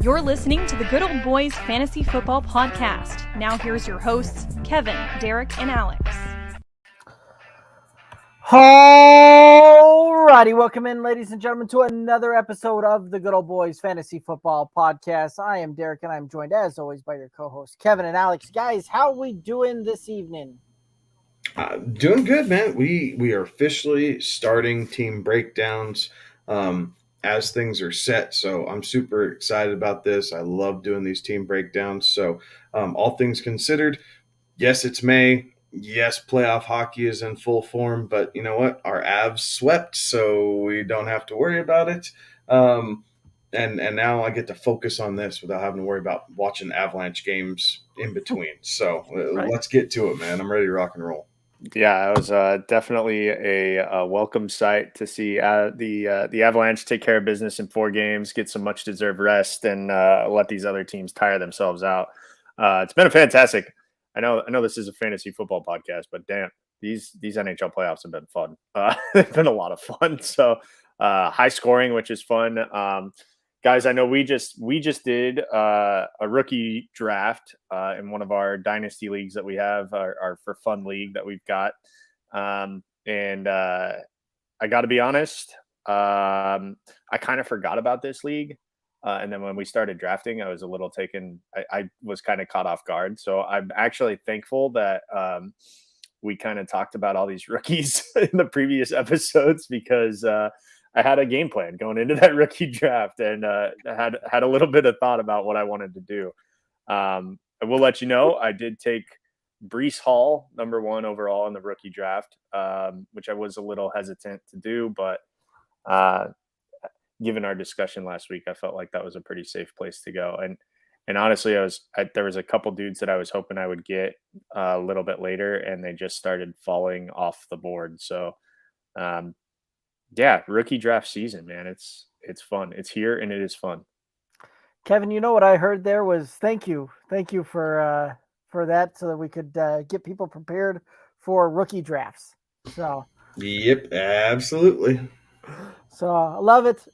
You're listening to the Good Old Boys Fantasy Football Podcast. Now here's your hosts, Kevin, Derek, and Alex. Alrighty, welcome in, ladies and gentlemen, to another episode of the Good Old Boys Fantasy Football Podcast. I am Derek, and I'm joined, as always, by your co-hosts, Kevin and Alex. Guys, how are we doing this evening? Doing good, man. We are officially starting team breakdowns as things are set. So I'm super excited about this. I love doing these team breakdowns. So all things considered, yes, it's May. Yes, playoff hockey is in full form. But you know what? Our Avs swept, so we don't have to worry about it. And now I get to focus on this without having to worry about watching Avalanche games in between. So Let's get to it, man. I'm ready to rock and roll. Yeah, it was definitely a welcome sight to see the Avalanche take care of business in 4 games, get some much-deserved rest, and let these other teams tire themselves out. It's been a fantastic. I know this is a fantasy football podcast, but damn, these NHL playoffs have been fun. They've been a lot of fun. So high scoring, which is fun. Guys, I know we just did a rookie draft in one of our dynasty leagues that we have, our for fun league that we've got. I got to be honest, I kind of forgot about this league. And then when we started drafting, I was a little taken. I was kind of caught off guard. So I'm actually thankful that we kind of talked about all these rookies in the previous episodes because I had a game plan going into that rookie draft and had a little bit of thought about what I wanted to do. I will let you know, I did take Breece Hall, number 1 overall in the rookie draft, which I was a little hesitant to do, but given our discussion last week, I felt like that was a pretty safe place to go. And honestly, there was a couple dudes that I was hoping I would get a little bit later, and they just started falling off the board. So, yeah, rookie draft season, man. It's fun. It's here and it is fun. Kevin, you know what I heard there was thank you for that, so that we could get people prepared for rookie drafts. So. Yep, absolutely. So I love it.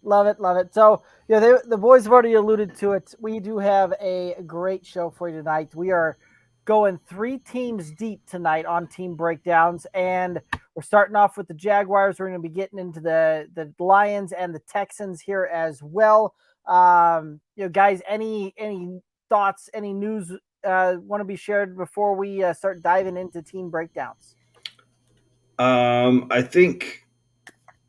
So yeah, the boys have already alluded to it. We do have a great show for you tonight. We are going 3 teams deep tonight on team breakdowns, and we're starting off with the Jaguars. We're going to be getting into the Lions and the Texans here as well. Guys, any thoughts, any news want to be shared before we start diving into team breakdowns? I think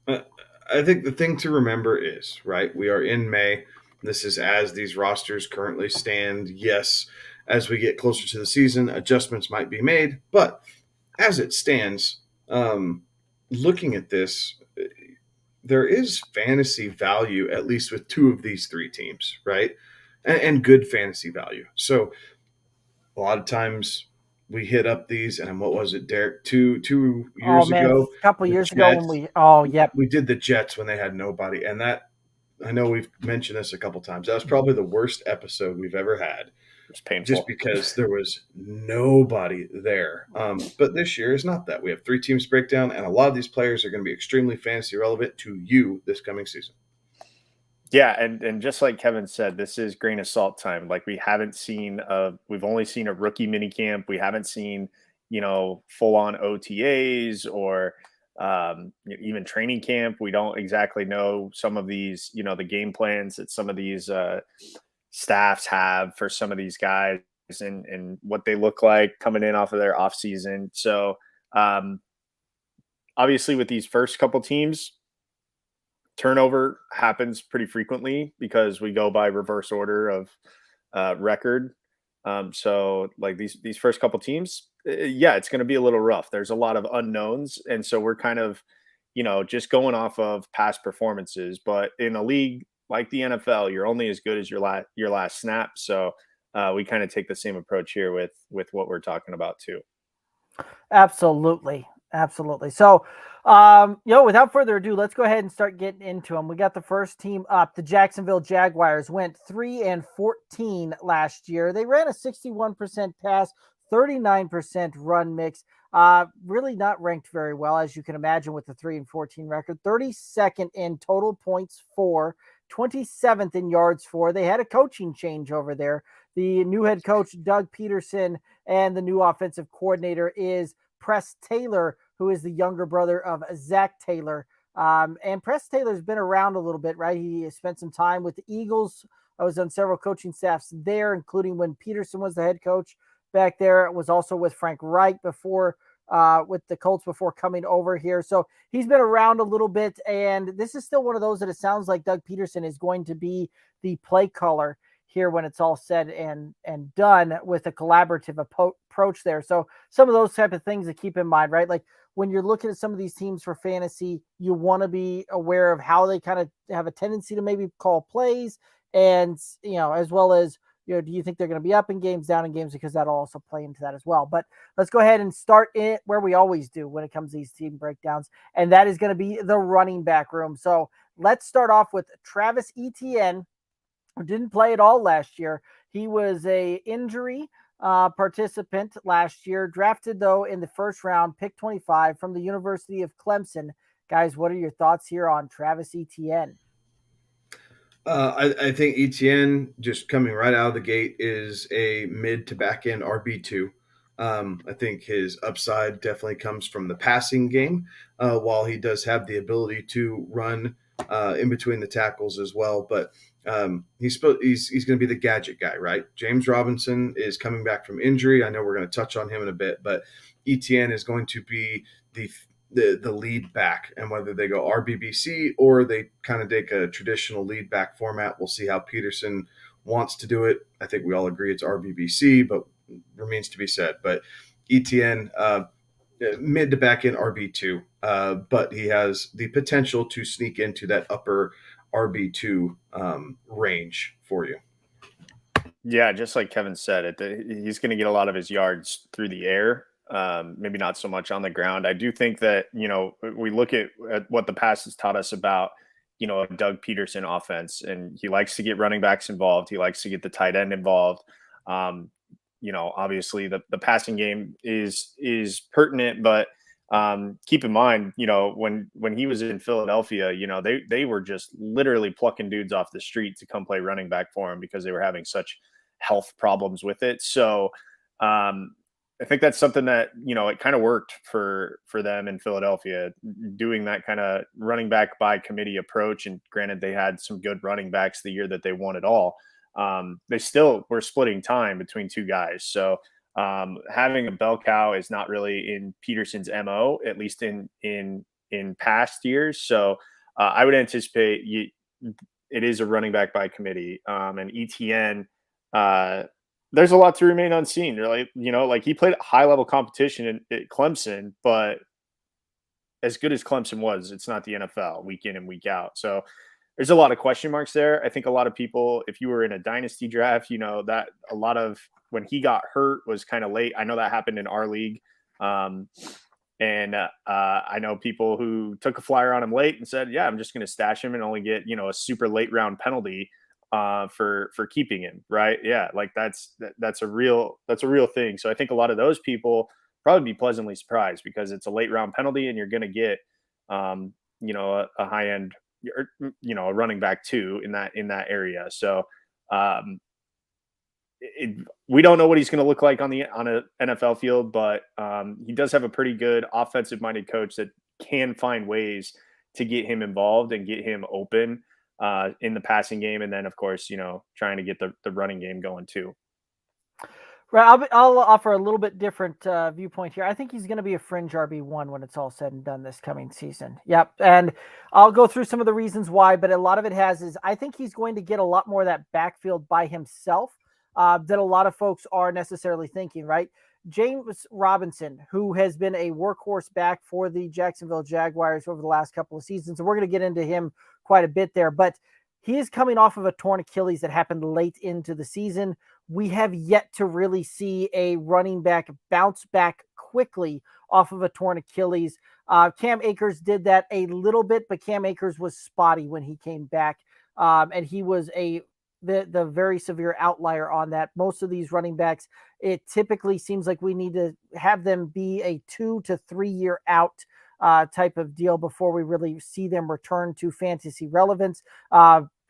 the thing to remember is, right, we are in May. This is as these rosters currently stand. Yes, as we get closer to the season, adjustments might be made. But as it stands, looking at this, there is fantasy value, at least with 2 of these 3 teams, right? And good fantasy value. So a lot of times we hit up these, and what was it, Derek? 2 years ago? A couple years ago when we did the Jets when they had nobody. And that, I know we've mentioned this a couple times, that was probably the worst episode we've ever had. It's painful. Just because there was nobody there. But this year is not that. We have 3 teams breakdown, and a lot of these players are going to be extremely fantasy relevant to you this coming season. Yeah, and just like Kevin said, this is grain of salt time. Like we've only seen a rookie minicamp. We haven't seen, full on OTAs or even training camp. We don't exactly know some of these, the game plans that some of these staffs have for some of these guys and what they look like coming in off of their off season. So obviously with these first couple teams, turnover happens pretty frequently because we go by reverse order of record. So like these first couple teams, it's going to be a little rough. There's a lot of unknowns. And so we're kind of, just going off of past performances, but in a league like the NFL, you're only as good as your last snap. So we kind of take the same approach here with what we're talking about too. Absolutely. So, without further ado, let's go ahead and start getting into them. We got the first team up. The Jacksonville Jaguars went 3-14 last year. They ran a 61% pass, 39% run mix. Really not ranked very well, as you can imagine, with the 3-14 record. 32nd in total points for, 27th in yards for. They had a coaching change over there. The new head coach, Doug Peterson, and the new offensive coordinator is Press Taylor, who is the younger brother of Zach Taylor. And Press Taylor's been around a little bit, right? He spent some time with the Eagles. I was on several coaching staffs there, including when Peterson was the head coach back there. It was also with Frank Reich before, with the Colts before coming over here. So he's been around a little bit, and this is still one of those that it sounds like Doug Peterson is going to be the play caller here when it's all said and done, with a collaborative approach there. So some of those type of things to keep in mind, right? Like when you're looking at some of these teams for fantasy, you want to be aware of how they kind of have a tendency to maybe call plays, and, as well as, do you think they're going to be up in games, down in games, because that'll also play into that as well. But let's go ahead and start it where we always do when it comes to these team breakdowns, and that is going to be the running back room. So let's start off with Travis Etienne, who didn't play at all last year. He was a injury participant last year, drafted though in the first round, pick 25 from the University of Clemson. Guys, what are your thoughts here on Travis Etienne? I think Etienne, just coming right out of the gate, is a mid to back end RB2. I think his upside definitely comes from the passing game, while he does have the ability to run in between the tackles as well. But he's going to be the gadget guy, right? James Robinson is coming back from injury. I know we're going to touch on him in a bit, but Etienne is going to be the lead back, and whether they go RBBC or they kind of take a traditional lead back format, we'll see how Peterson wants to do it. I think we all agree it's RBBC, but remains to be said. But Etienne, mid to back in RB2, but he has the potential to sneak into that upper RB2 range for you. Yeah, just like Kevin said, he's going to get a lot of his yards through the air. Maybe not so much on the ground. I do think that, we look at what the past has taught us about, a Doug Peterson offense, and he likes to get running backs involved. He likes to get the tight end involved. Obviously the passing game is pertinent, but keep in mind, when he was in Philadelphia, they were just literally plucking dudes off the street to come play running back for him because they were having such health problems with it. So, I think that's something that, it kind of worked for them in Philadelphia, doing that kind of running back by committee approach. And granted, they had some good running backs the year that they won it all. They still were splitting time between two guys. So having a bell cow is not really in Peterson's MO, at least in past years. So I would anticipate it is a running back by committee. And Etienne, there's a lot to remain unseen. Like he played high level competition at Clemson, but as good as Clemson was, it's not the NFL week in and week out. So there's a lot of question marks there. I think a lot of people, if you were in a dynasty draft, that a lot of when he got hurt was kind of late. I know that happened in our league. And I know people who took a flyer on him late and said, yeah, I'm just going to stash him and only get, a super late round penalty for keeping him, right? Yeah, like that's a real thing. So I think a lot of those people probably be pleasantly surprised because it's a late round penalty and you're going to get, a high end, a running back too in that area. So we don't know what he's going to look like on an NFL field, but he does have a pretty good offensive minded coach that can find ways to get him involved and get him open in the passing game. And then of course, trying to get the running game going too. Right. I'll offer a little bit different viewpoint here. I think he's going to be a fringe RB1 when it's all said and done this coming season. Yep. And I'll go through some of the reasons why, but a lot of it is I think he's going to get a lot more of that backfield by himself than a lot of folks are necessarily thinking, right? James Robinson, who has been a workhorse back for the Jacksonville Jaguars over the last couple of seasons, and we're going to get into him quite a bit there, but he is coming off of a torn Achilles that happened late into the season. We have yet to really see a running back bounce back quickly off of a torn Achilles. Cam Akers did that a little bit, but Cam Akers was spotty when he came back, and he was the very severe outlier on that. Most of these running backs, it typically seems like we need to have them be a 2 to 3 year out type of deal before we really see them return to fantasy relevance.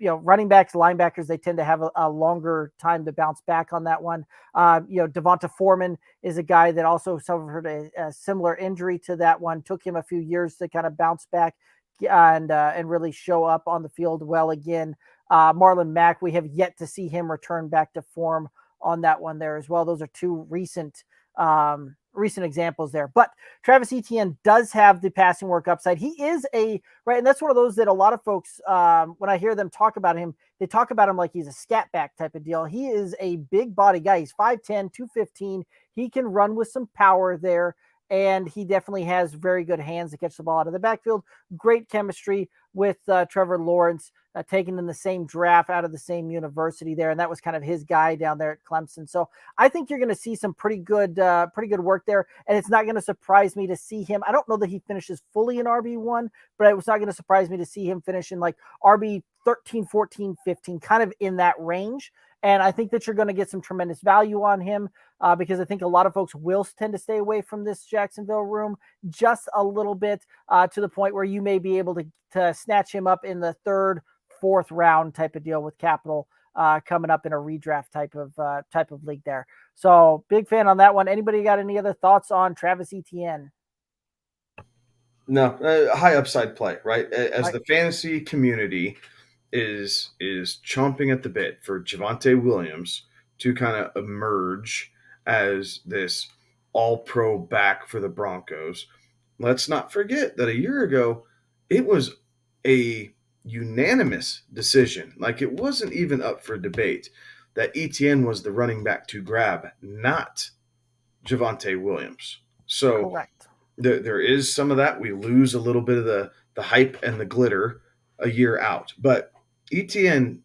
running backs, linebackers, they tend to have a longer time to bounce back on that one. Devonta Foreman is a guy that also suffered a similar injury to that one. Took him a few years to kind of bounce back and really show up on the field well again. Marlon Mack, we have yet to see him return back to form on that one there as well. Those are two recent examples there. But Travis Etienne does have the passing work upside. He is right, and that's one of those that a lot of folks, when I hear them talk about him, they talk about him like he's a scat back type of deal. He is a big body guy. He's 5'10", 215. He can run with some power there, and he definitely has very good hands to catch the ball out of the backfield. Great chemistry with Trevor Lawrence, taken in the same draft out of the same university there, and that was kind of his guy down there at Clemson. So I think you're going to see some pretty good work there, and it's not going to surprise me to see him. I don't know that he finishes fully in RB1, but it was not going to surprise me to see him finish in like RB 13, 14, 15, kind of in that range. And I think that you're going to get some tremendous value on him because I think a lot of folks will tend to stay away from this Jacksonville room just a little bit to the point where you may be able to snatch him up in the third, fourth round type of deal with capital coming up in a redraft type of league there. So big fan on that one. Anybody got any other thoughts on Travis Etienne? No, high upside play, right? As the fantasy community is chomping at the bit for Javonte Williams to kind of emerge as this all-pro back for the Broncos. Let's not forget that a year ago, it was a unanimous decision. Like, it wasn't even up for debate that Etienne was the running back to grab, not Javonte Williams. So correct. There is some of that. We lose a little bit of the hype and the glitter a year out. But Etienne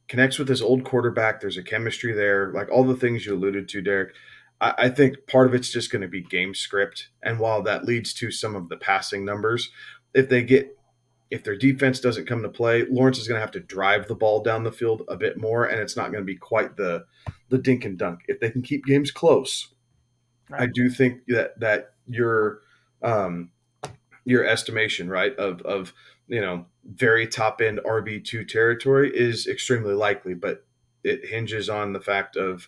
connects with his old quarterback. There's a chemistry there, like all the things you alluded to, Derek. I think part of it's just going to be game script. And while that leads to some of the passing numbers, if their defense doesn't come to play, Lawrence is going to have to drive the ball down the field a bit more, and it's not going to be quite the dink and dunk. If they can keep games close, right. I do think that your estimation, right, of very top end RB2 territory is extremely likely, but it hinges on the fact of,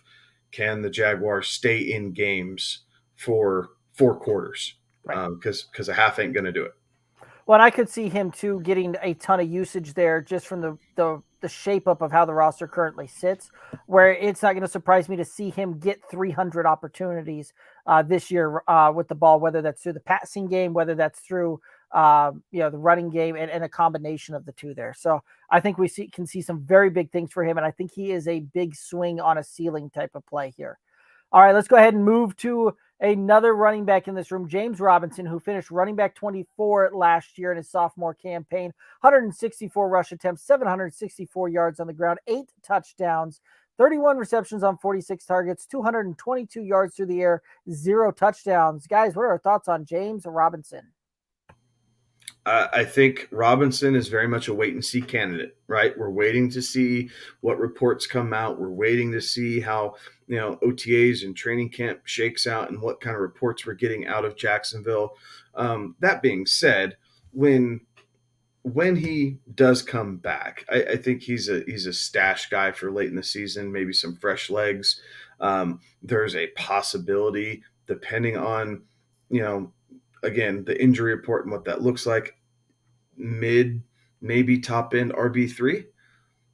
can the Jaguars stay in games for 4 quarters? Right. Because a half ain't going to do it. Well, and I could see him too getting a ton of usage there just from the shape up of how the roster currently sits, where it's not going to surprise me to see him get 300 opportunities this year with the ball, whether that's through the passing game, whether that's through the running game, and a combination of the two there. So I think we can see some very big things for him, and I think he is a big swing on a ceiling type of play here. All right, let's go ahead and move to another running back in this room, James Robinson, who finished running back 24 last year in his sophomore campaign, 164 rush attempts, 764 yards on the ground, 8 touchdowns, 31 receptions on 46 targets, 222 yards through the air, 0 touchdowns. Guys, what are our thoughts on James Robinson? I think Robinson is very much a wait-and-see candidate, right? We're waiting to see what reports come out. We're waiting to see how, OTAs and training camp shakes out and what kind of reports we're getting out of Jacksonville. That being said, when he does come back, I think he's a stash guy for late in the season, maybe some fresh legs. There's a possibility, depending on, again, the injury report and what that looks like, mid, maybe top end RB3,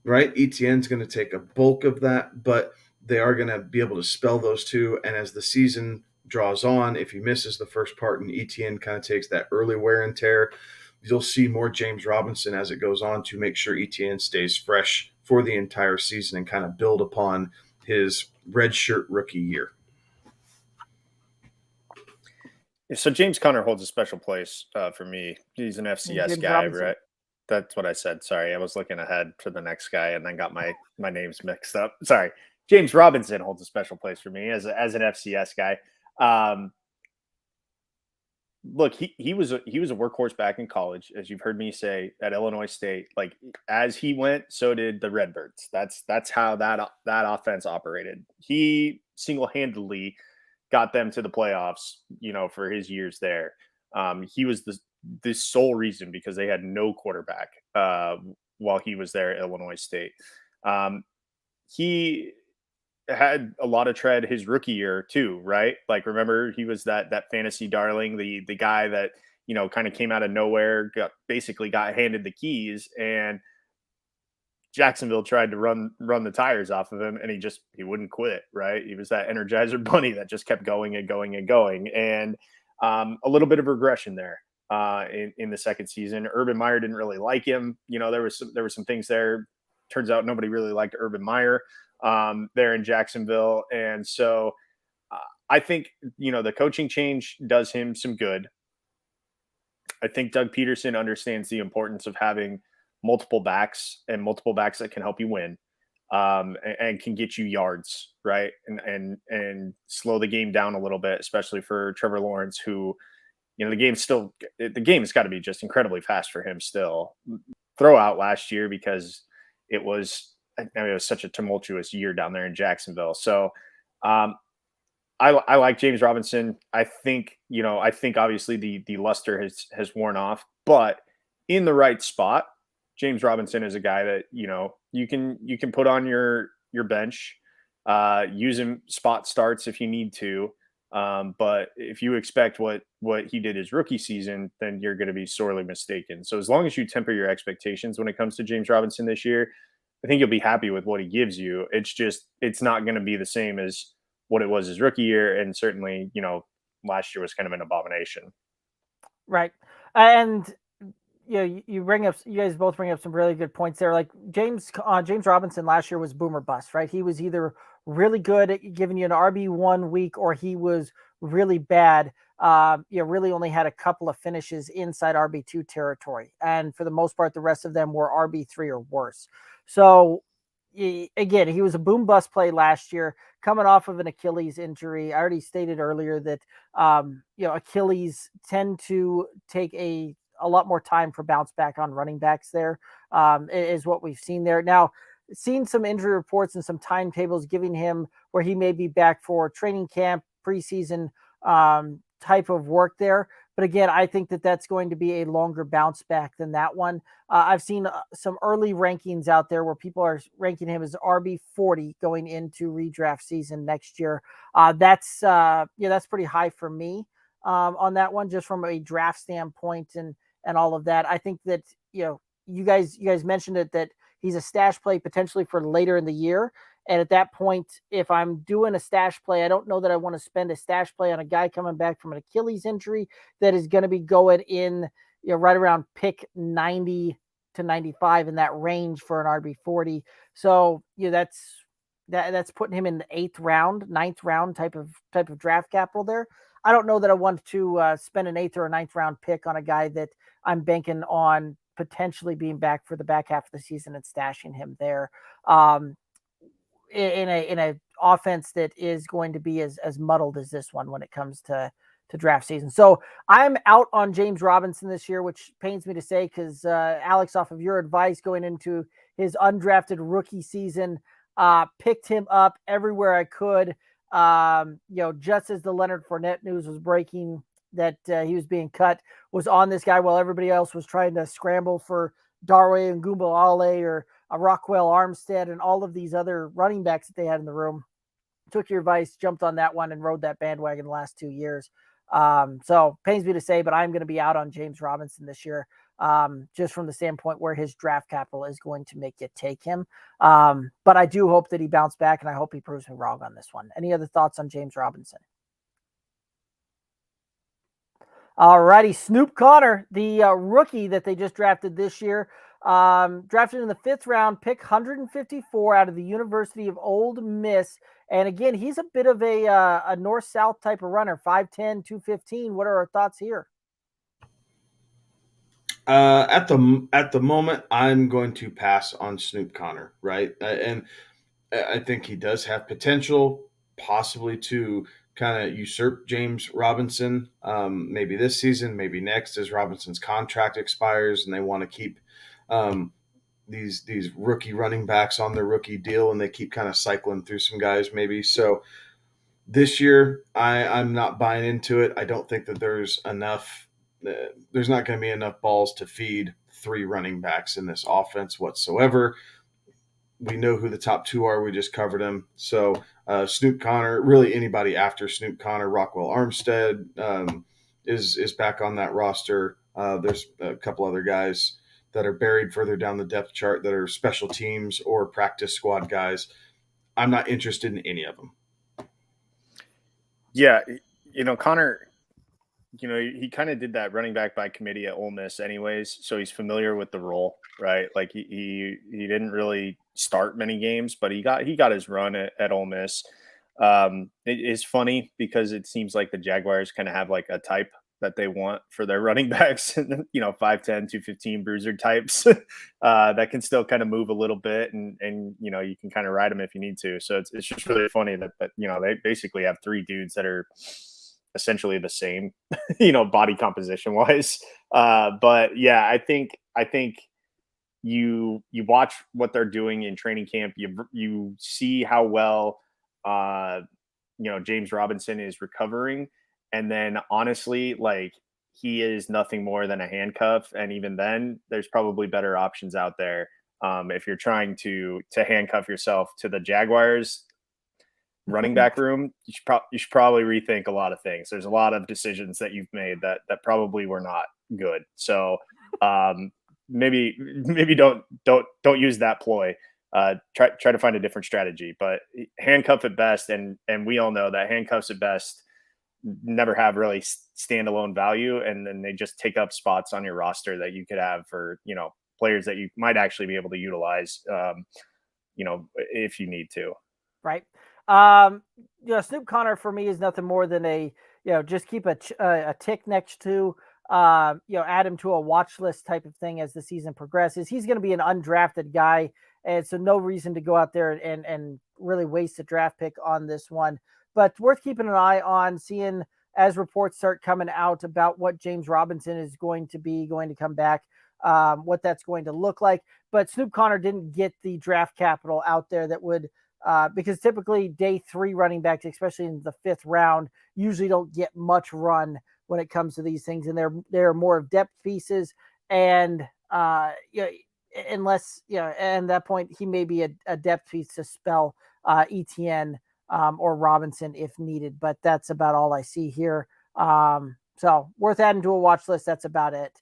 right? Etienne's going to take a bulk of that, but they are going to be able to spell those two. And as the season draws on, if he misses the first part and Etienne kind of takes that early wear and tear, you'll see more James Robinson as it goes on to make sure Etienne stays fresh for the entire season and kind of build upon his redshirt rookie year. So James Conner holds a special place for me. He's an FCS James guy, Robinson. right? That's what I said. Sorry, I was looking ahead to the next guy and then got my names mixed up. Sorry. James Robinson holds a special place for me as an FCS guy. Look, he was a workhorse back in college, as you've heard me say, at Illinois State. Like, as he went, so did the Redbirds. That's how that offense operated. He single-handedly got them to the playoffs, for his years there. He was the sole reason, because they had no quarterback while he was there at Illinois State. He had a lot of tread his rookie year too, right? Like, remember, he was that fantasy darling, the guy that, you know, kind of came out of nowhere, basically got handed the keys, and Jacksonville tried to run the tires off of him, and he wouldn't quit, right? He was that Energizer bunny that just kept going and going and going. And a little bit of regression there in the second season. Urban Meyer didn't really like him. You know, there were some things there. Turns out nobody really liked Urban Meyer there in Jacksonville. And so I think, you know, the coaching change does him some good. I think Doug Peterson understands the importance of having multiple backs that can help you win and can get you yards, right? And slow the game down a little bit, especially for Trevor Lawrence, who, you know, the game has got to be just incredibly fast for him still. Throw out last year because it was such a tumultuous year down there in Jacksonville. So I like James Robinson. I think obviously the luster has worn off, but in the right spot, James Robinson is a guy that, you know, you can put on your bench, use him spot starts if you need to. But if you expect what he did his rookie season, then you're going to be sorely mistaken. So as long as you temper your expectations when it comes to James Robinson this year, I think you'll be happy with what he gives you. It's not going to be the same as what it was his rookie year. And certainly, you know, last year was kind of an abomination. Right. And, you know, you guys both bring up some really good points there. Like James Robinson last year was boom or bust, right? He was either really good at giving you an RB1 week, or he was really bad. Really only had a couple of finishes inside RB2 territory. And for the most part, the rest of them were RB3 or worse. So again, he was a boom bust play last year, coming off of an Achilles injury. I already stated earlier that, Achilles tend to take a lot more time for bounce back on running backs there, is what we've seen there. Now, seen some injury reports and some timetables giving him where he may be back for training camp, preseason type of work there. But again, I think that that's going to be a longer bounce back than that one. I've seen some early rankings out there where people are ranking him as RB40 going into redraft season next year. That's pretty high for me on that one, just from a draft standpoint and all of that. I think that, you know, you guys mentioned it, that he's a stash play potentially for later in the year. And at that point, if I'm doing a stash play, I don't know that I want to spend a stash play on a guy coming back from an Achilles injury that is going to be going in, you know, right around pick 90 to 95 in that range for an RB40. So, you know, that's putting him in the 8th round, 9th round type of draft capital there. I don't know that I want to spend an 8th or a 9th round pick on a guy that I'm banking on potentially being back for the back half of the season and stashing him there. In a offense that is going to be as muddled as this one when it comes to draft season. So I'm out on James Robinson this year, which pains me to say, because Alex, off of your advice going into his undrafted rookie season, picked him up everywhere I could. Just as the Leonard Fournette news was breaking that he was being cut, was on this guy while everybody else was trying to scramble for Darwin and Gumbawale or Rockwell Armstead and all of these other running backs that they had in the room. Took your advice, jumped on that one, and rode that bandwagon the last 2 years. So pains me to say, but I'm going to be out on James Robinson this year, just from the standpoint where his draft capital is going to make you take him. But I do hope that he bounced back, and I hope he proves me wrong on this one. Any other thoughts on James Robinson? All righty, Snoop Conner, the rookie that they just drafted this year, drafted in the 5th round, pick 154 out of the University of Ole Miss. And again, he's a bit of a north-south type of runner, 5'10", 215. What are our thoughts here? At the moment, I'm going to pass on Snoop Conner, right? And I think he does have potential, possibly to kind of usurp James Robinson, maybe this season, maybe next, as Robinson's contract expires and they want to keep these rookie running backs on their rookie deal, and they keep kind of cycling through some guys maybe. So this year, I'm not buying into it. I don't think that there's not going to be enough balls to feed 3 running backs in this offense whatsoever. We know who the top 2 are. We just covered them. So Snoop Conner, really anybody after Snoop Conner, Rockwell Armstead is back on that roster. There's a couple other guys that are buried further down the depth chart that are special teams or practice squad guys. I'm not interested in any of them. Yeah, Connor, he kind of did that running back by committee at Ole Miss anyways, so he's familiar with the role, right? Like he didn't really start many games, but he got his run at Ole Miss. It is funny because it seems like the Jaguars kind of have like a type that they want for their running backs, 5'10", 215 bruiser types that can still kind of move a little bit and you can kind of ride them if you need to. So it's just really funny that they basically have 3 dudes that are essentially the same, body composition wise. But yeah, I think you watch what they're doing in training camp. You see how well, James Robinson is recovering. And then honestly, like he is nothing more than a handcuff. And even then there's probably better options out there. If you're trying to handcuff yourself to the Jaguars running back room, you should probably rethink a lot of things. There's a lot of decisions that you've made that probably were not good. So maybe don't use that ploy. Try to find a different strategy, but handcuff at best. And we all know that handcuffs at best never have really standalone value. And then they just take up spots on your roster that you could have for, players that you might actually be able to utilize, if you need to. Right. Snoop Conner for me is nothing more than just keep a tick next to, add him to a watch list type of thing as the season progresses. He's going to be an undrafted guy, and so no reason to go out there and really waste a draft pick on this one. But worth keeping an eye on, seeing as reports start coming out about what James Robinson is going to come back, what that's going to look like. But Snoop Conner didn't get the draft capital out there that would, because typically day 3 running backs, especially in the 5th round, usually don't get much run when it comes to these things. And they're more of depth pieces. And, unless, at that point, he may be a depth piece to spell Etienne or Robinson if needed. But that's about all I see here. So worth adding to a watch list. That's about it.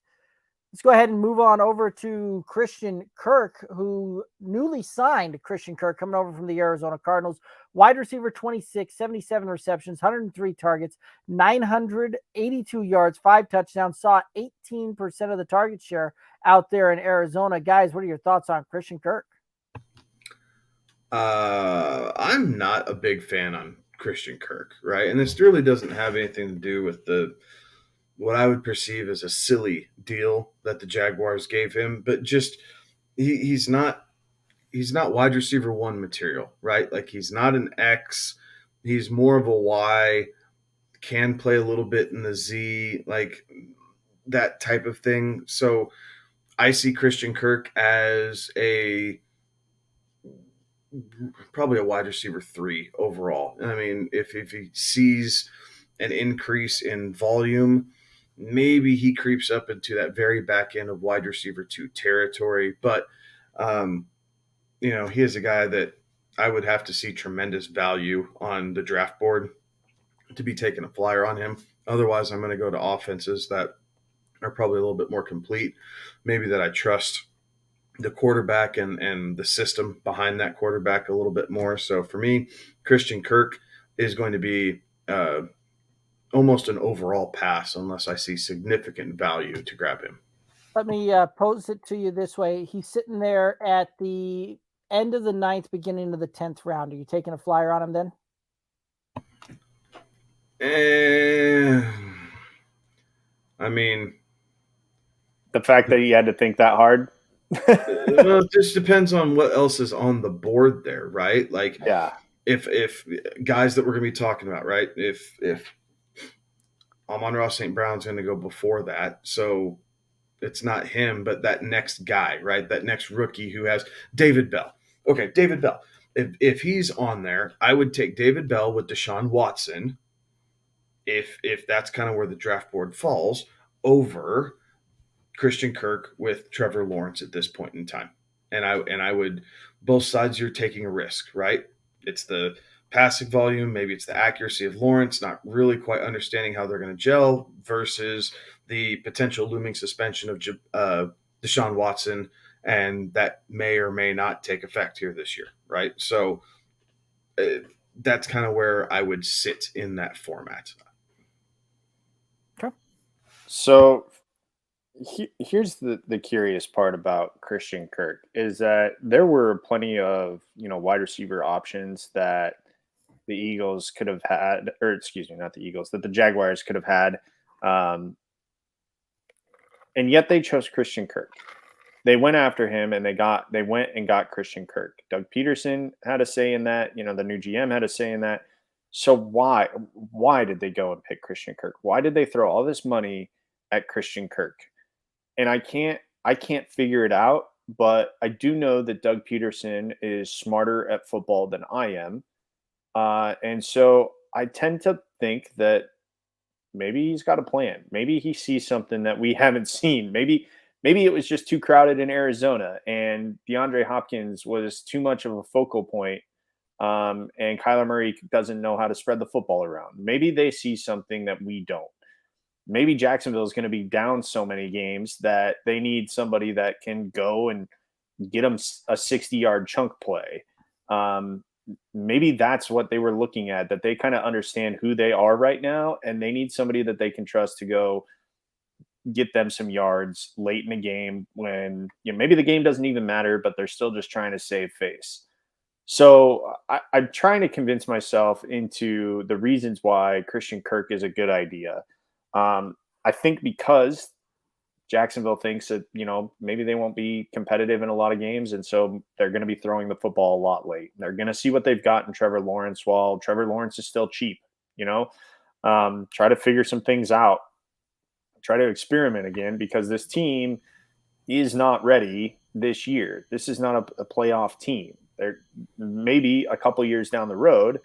Let's go ahead and move on over to Christian Kirk, who newly signed Christian Kirk, coming over from the Arizona Cardinals. Wide receiver 26, 77 receptions, 103 targets, 982 yards, 5 touchdowns, saw 18% of the target share out there in Arizona. Guys, what are your thoughts on Christian Kirk? I'm not a big fan on Christian Kirk, right? And this really doesn't have anything to do with what I would perceive as a silly deal that the Jaguars gave him, but just he's not wide receiver 1 material, right? Like he's not an X, he's more of a Y, can play a little bit in the Z, like that type of thing. So I see Christian Kirk as probably a wide receiver 3 overall. I mean, if he sees an increase in volume, maybe he creeps up into that very back end of wide receiver 2 territory. But, he is a guy that I would have to see tremendous value on the draft board to be taking a flyer on him. Otherwise, I'm going to go to offenses that are probably a little bit more complete, maybe that I trust the quarterback and the system behind that quarterback a little bit more. So for me, Christian Kirk is going to be almost an overall pass unless I see significant value to grab him. Let me pose it to you this way. He's sitting there at the end of the 9th, beginning of the 10th round. Are you taking a flyer on him then? I mean, the fact that he had to think that hard. Well, it just depends on what else is on the board there, right? Like, yeah, if guys that we're going to be talking about, right? If Amon-Ra St. Brown's going to go before that, so it's not him, but that next guy, right? That next rookie who has David Bell. Okay, David Bell. If he's on there, I would take David Bell with Deshaun Watson, if that's kind of where the draft board falls, over Christian Kirk with Trevor Lawrence at this point in time. And I would, both sides, you're taking a risk, right? It's the passing volume, maybe it's the accuracy of Lawrence, not really quite understanding how they're going to gel, versus the potential looming suspension of Deshaun Watson, and that may or may not take effect here this year, right? So that's kind of where I would sit in that format. Okay. So here's the curious part about Christian Kirk is that there were plenty of, wide receiver options that the Eagles could have had, or excuse me, not the Eagles, that the Jaguars could have had. And yet they chose Christian Kirk. They went after him and they went and got Christian Kirk. Doug Peterson had a say in that, the new GM had a say in that. So why did they go and pick Christian Kirk? Why did they throw all this money at Christian Kirk? And I can't figure it out, but I do know that Doug Peterson is smarter at football than I am. And so I tend to think that maybe he's got a plan. Maybe he sees something that we haven't seen. Maybe it was just too crowded in Arizona and DeAndre Hopkins was too much of a focal point. And Kyler Murray doesn't know how to spread the football around. Maybe they see something that we don't. Maybe Jacksonville is going to be down so many games that they need somebody that can go and get them a 60-yard chunk play. Maybe that's what they were looking at, that they kind of understand who they are right now, and they need somebody that they can trust to go get them some yards late in the game when maybe the game doesn't even matter, but they're still just trying to save face. So I'm trying to convince myself into the reasons why Christian Kirk is a good idea. I think because Jacksonville thinks that, maybe they won't be competitive in a lot of games. And so they're going to be throwing the football a lot late. They're going to see what they've got in Trevor Lawrence while Trevor Lawrence is still cheap, try to figure some things out, try to experiment again, because this team is not ready this year. This is not a playoff team. They're maybe a couple years down the road,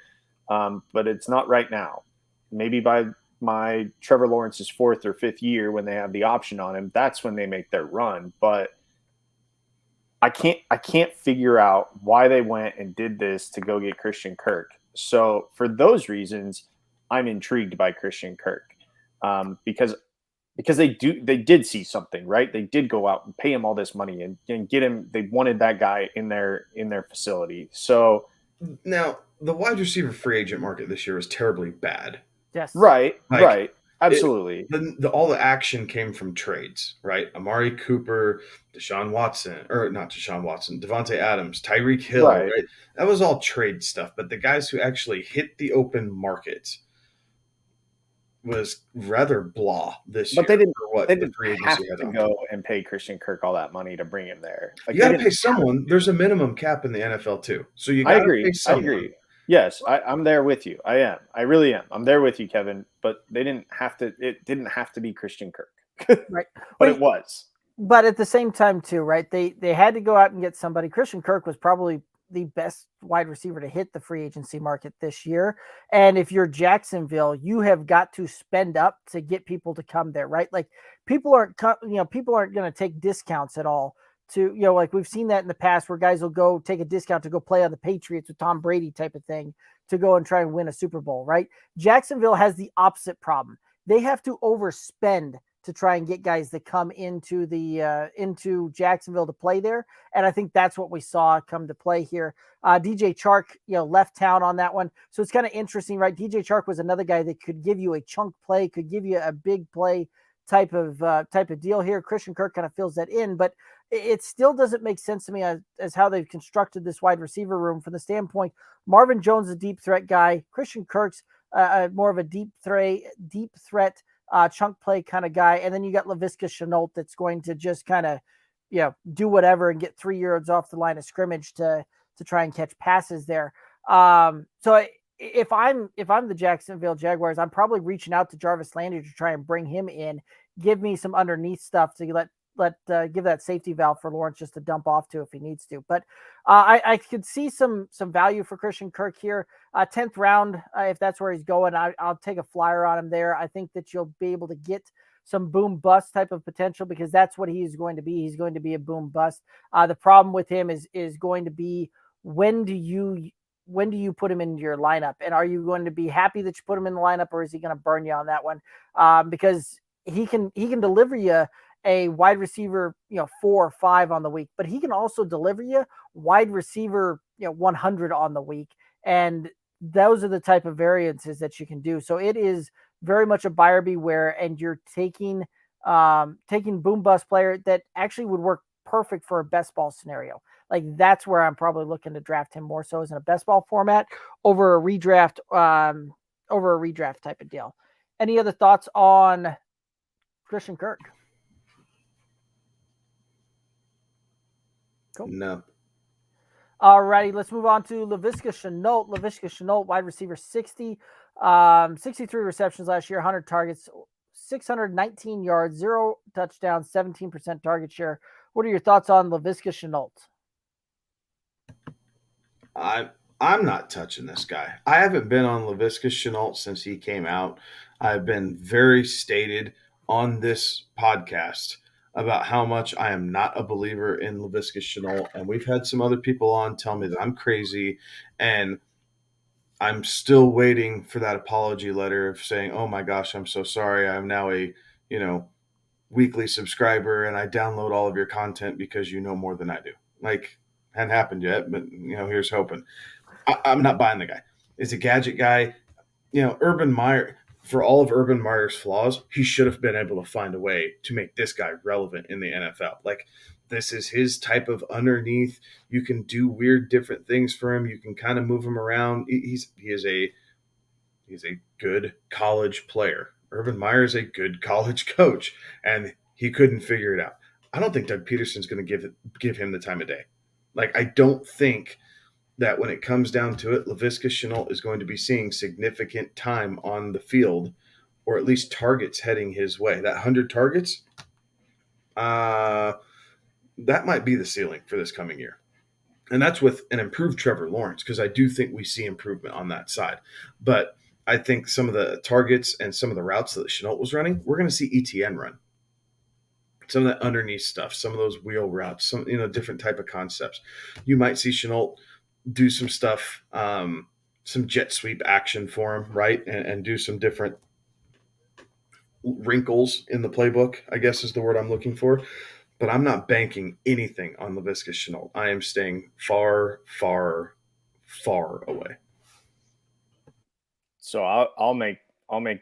but it's not right now. Maybe by my Trevor Lawrence's 4th or 5th year, when they have the option on him, that's when they make their run. But I can't figure out why they went and did this to go get Christian Kirk. So for those reasons, I'm intrigued by Christian Kirk, because they did see something, right? They did go out and pay him all this money and get him. They wanted that guy in their facility. So now the wide receiver free agent market this year was terribly bad. Yes. Like, right. Absolutely. All the action came from trades, right? Amari Cooper, Devontae Adams, Tyreek Hill, right? That was all trade stuff. But the guys who actually hit the open market was rather blah this year. But they didn't have to go and pay Christian Kirk all that money to bring him there. You got to pay someone. There's a minimum cap in the NFL too. So you got to pay someone. I agree. Yes, I'm there with you. I am. I really am. I'm there with you, Kevin. But it didn't have to be Christian Kirk. Right. But it was. But at the same time too, right? They had to go out and get somebody. Christian Kirk was probably the best wide receiver to hit the free agency market this year. And if you're Jacksonville, you have got to spend up to get people to come there, right? Like people aren't going to take discounts at all to, like we've seen that in the past where guys will go take a discount to go play on the Patriots with Tom Brady type of thing to go and try and win a Super Bowl, right? Jacksonville has the opposite problem. They have to overspend to try and get guys that come into Jacksonville to play there. And I think that's what we saw come to play here. DJ Chark, left town on that one. So it's kind of interesting, right? DJ Chark was another guy that could give you a chunk play, could give you a big play type of deal here. Christian Kirk kind of fills that in, but it still doesn't make sense to me as how they've constructed this wide receiver room from the standpoint. Marvin Jones, a deep threat guy. Christian Kirk's more of a deep threat chunk play kind of guy. And then you got Laviska Shenault that's going to just kind of, do whatever and get 3 yards off the line of scrimmage to try and catch passes there. So if I'm the Jacksonville Jaguars, I'm probably reaching out to Jarvis Landry to try and bring him in, give me some underneath stuff to give that safety valve for Lawrence just to dump off to if he needs to. But I could see some value for Christian Kirk here. 10th round, if that's where he's going, I'll take a flyer on him there. I think that you'll be able to get some boom bust type of potential, because that's what he's going to be. He's going to be a boom bust. The problem with him is going to be, when do you put him into your lineup, and are you going to be happy that you put him in the lineup, or is he going to burn you on that one? Because he can deliver you a wide receiver, 4 or 5 on the week, but he can also deliver you wide receiver, 100 on the week. And those are the type of variances that you can do. So it is very much a buyer beware, and you're taking boom bust player that actually would work perfect for a best ball scenario. Like, that's where I'm probably looking to draft him more so, as in a best ball format over a redraft type of deal. Any other thoughts on Christian Kirk? Cool. No. All righty, let's move on to Laviska Shenault. Laviska Shenault, wide receiver, 63 receptions last year, 100 targets, 619 yards, 0 touchdowns, 17% target share. What are your thoughts on Laviska Shenault? I'm not touching this guy. I haven't been on Laviska Shenault since he came out. I've been very stated on this podcast about how much I am not a believer in Laviska Shenault, and we've had some other people on tell me that I'm crazy, and I'm still waiting for that apology letter of saying, "Oh my gosh, I'm so sorry. I'm now a, weekly subscriber, and I download all of your content because you know more than I do." Like, hadn't happened yet, but here's hoping. I'm not buying the guy. He's a gadget guy. Urban Meyer, for all of Urban Meyer's flaws, he should have been able to find a way to make this guy relevant in the NFL. Like, this is his type of underneath. You can do weird different things for him. You can kind of move him around. He is a good college player. Urban Meyer is a good college coach, and he couldn't figure it out. I don't think Doug Peterson's going to give him the time of day. Like, I don't think that when it comes down to it, Laviska Shenault is going to be seeing significant time on the field, or at least targets heading his way. That 100 targets, that might be the ceiling for this coming year. And that's with an improved Trevor Lawrence, because I do think we see improvement on that side. But I think some of the targets and some of the routes that Shenault was running, we're going to see Etienne run. Some of that underneath stuff, some of those wheel routes, some different type of concepts. You might see Shenault do some stuff, some jet sweep action for him, right? And do some different wrinkles in the playbook, I guess is the word I'm looking for. But I'm not banking anything on Laviska Shenault. I am staying far, far, far away. So I'll make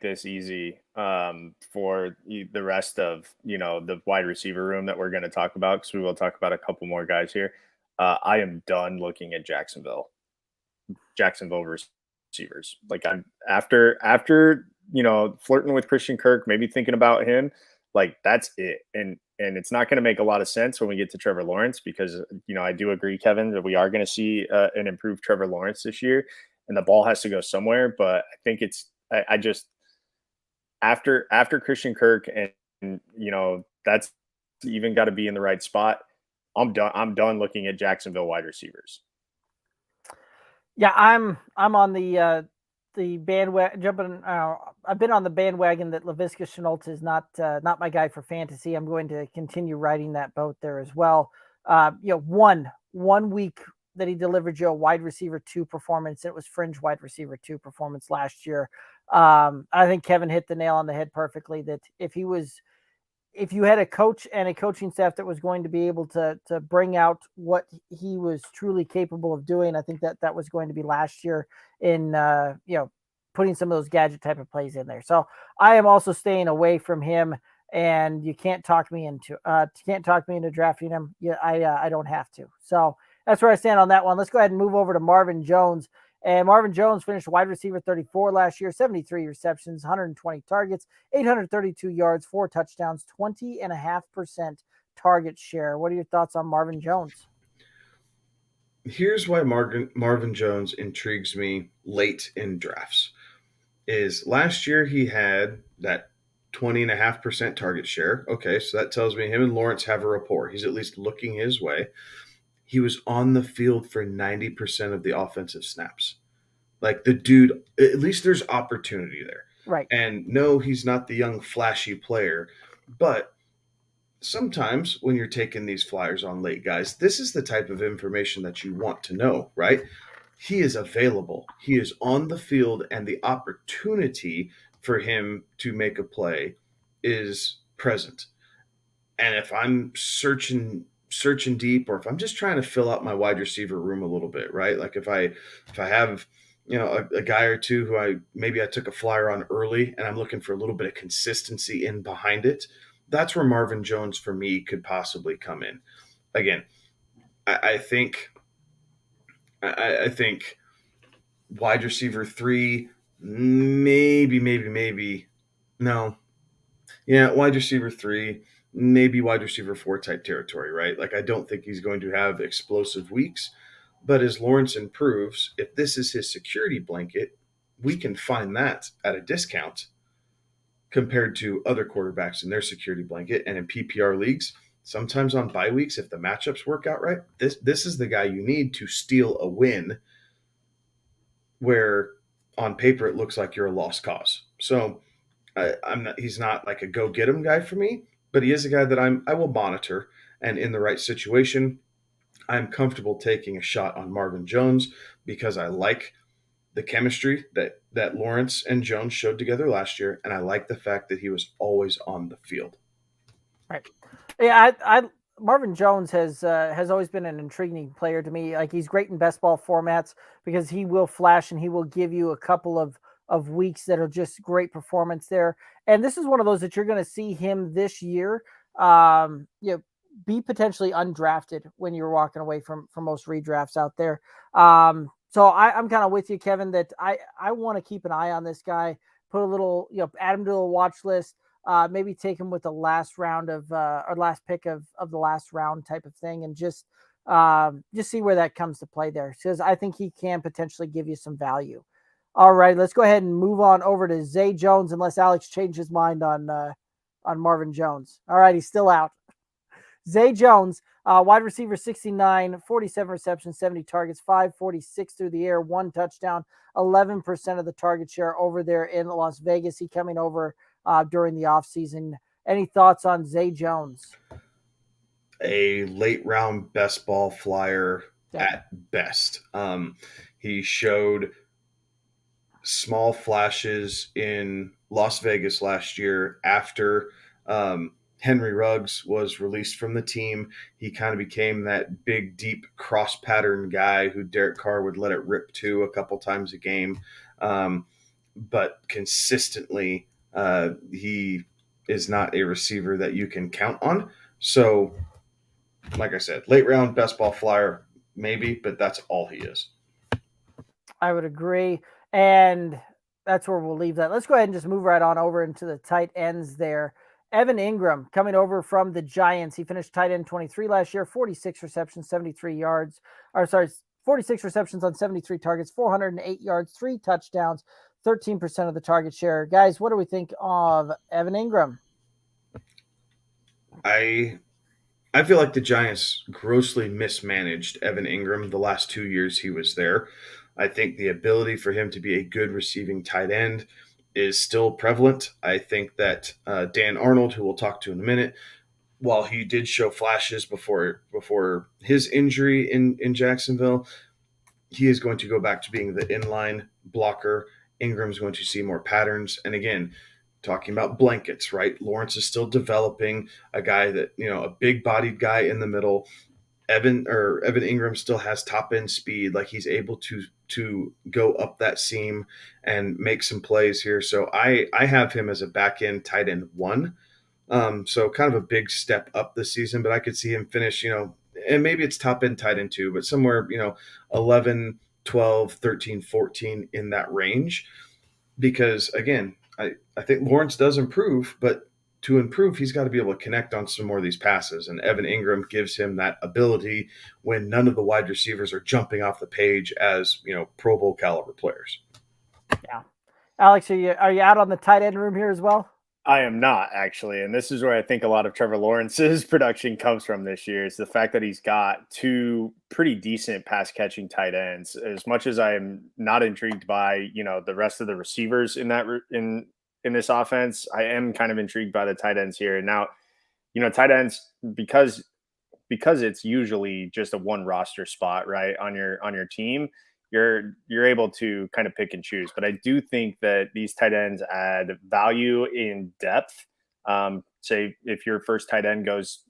this easy for the rest of the wide receiver room that we're going to talk about, because we will talk about a couple more guys here. I am done looking at Jacksonville receivers. Like, I'm after flirting with Christian Kirk, maybe thinking about him. Like, that's it. And it's not going to make a lot of sense when we get to Trevor Lawrence, because I do agree, Kevin, that we are going to see an improved Trevor Lawrence this year, and the ball has to go somewhere. But I think I just after Christian Kirk, and that's even got to be in the right spot. I'm done looking at Jacksonville wide receivers. Yeah, I'm on the bandwagon jumping. I've been on the bandwagon that Laviska Shenault is not my guy for fantasy. I'm going to continue riding that boat there as well. One week that he delivered you a wide receiver 2 performance. It was fringe wide receiver 2 performance last year. I think Kevin hit the nail on the head perfectly, that if you had a coach and a coaching staff that was going to be able to bring out what he was truly capable of doing, I think that was going to be last year in, putting some of those gadget type of plays in there. So I am also staying away from him, and you can't talk me into drafting him. Yeah, I don't have to. So that's where I stand on that one. Let's go ahead and move over to Marvin Jones. And Marvin Jones finished wide receiver 34 last year, 73 receptions, 120 targets, 832 yards, 4 touchdowns, 20.5% target share. What are your thoughts on Marvin Jones? Here's why Marvin Jones intrigues me late in drafts. Is last year he had that 20.5% target share. Okay, so that tells me him and Lawrence have a rapport. He's at least looking his way. He was on the field for 90% of the offensive snaps. Like, the dude, at least there's opportunity there. Right. And no, he's not the young, flashy player, but sometimes when you're taking these flyers on late guys, this is the type of information that you want to know, right? He is available. He is on the field, and the opportunity for him to make a play is present. And if I'm searching deep, or if I'm just trying to fill out my wide receiver room a little bit, right? Like if I have a guy or two who I took a flyer on early, and I'm looking for a little bit of consistency in behind it, that's where Marvin Jones for me could possibly come in. Again, I think wide receiver 3, maybe no, yeah, wide receiver 3, maybe wide receiver 4 type territory, right? Like I don't think he's going to have explosive weeks, but as Lawrence improves, if this is his security blanket, we can find that at a discount compared to other quarterbacks in their security blanket. And in PPR leagues, sometimes on bye weeks, if the matchups work out right, this is the guy you need to steal a win where on paper it looks like you're a lost cause. So he's not like a go get him guy for me, but he is a guy that I will monitor, and in the right situation, I'm comfortable taking a shot on Marvin Jones because I like the chemistry that Lawrence and Jones showed together last year, and I like the fact that he was always on the field. Right. Yeah, I Marvin Jones has always been an intriguing player to me. Like he's great in best ball formats because he will flash and he will give you a couple of weeks that are just great performance there. And this is one of those that you're going to see him this year. Be potentially undrafted when you're walking away from most redrafts out there. So I'm kind of with you, Kevin, that I want to keep an eye on this guy, put a little, add him to a watch list, maybe take him with the last round of or last pick of the last round type of thing, and just see where that comes to play there, because I think he can potentially give you some value. All right, let's go ahead and move on over to Zay Jones, unless Alex changed his mind on Marvin Jones. All right, he's still out. Zay Jones, wide receiver 69, 47 receptions, 70 targets, 546 through the air, 1 touchdown, 11% of the target share over there in Las Vegas. He coming over during the offseason. Any thoughts on Zay Jones? A late round best ball flyer at best. He showed small flashes in Las Vegas last year after Henry Ruggs was released from the team. He kind of became that big, deep cross pattern guy who Derek Carr would let it rip to a couple times a game. But consistently, he is not a receiver that you can count on. So, like I said, late round best ball flyer, maybe, but that's all he is. I would agree. And that's where we'll leave that. Let's go ahead and just move right on over into the tight ends there. Evan Engram coming over from the Giants. He finished tight end 23 last year, 46 receptions, 73 yards. 46 receptions on 73 targets, 408 yards, 3 touchdowns, 13% of the target share. Guys, what do we think of Evan Engram? I feel like the Giants grossly mismanaged Evan Engram the last 2 years he was there. I think the ability for him to be a good receiving tight end is still prevalent. I think that Dan Arnold, who we'll talk to in a minute, while he did show flashes before his injury in Jacksonville, he is going to go back to being the inline blocker. Ingram's going to see more patterns. And again, talking about blankets, right? Lawrence is still developing a guy that, a big-bodied guy in the middle. Evan Engram still has top-end speed. Like he's able to go up that seam and make some plays here. So I have him as a back-end tight end 1. So kind of a big step up this season, but I could see him finish, and maybe it's top-end tight end 2, but somewhere, 11, 12, 13, 14 in that range. Because, again, I think Lawrence does improve, but to improve, he's got to be able to connect on some more of these passes. And Evan Engram gives him that ability when none of the wide receivers are jumping off the page as, Pro Bowl caliber players. Yeah. Alex, are you out on the tight end room here as well? I am not, actually. And this is where I think a lot of Trevor Lawrence's production comes from this year. Is the fact that he's got two pretty decent pass catching tight ends. As much as I am not intrigued by, the rest of the receivers in this offense, I am kind of intrigued by the tight ends here. And now, tight ends, because it's usually just a one roster spot, right, on your team, you're able to kind of pick and choose. But I do think that these tight ends add value in depth. Say if your first tight end goes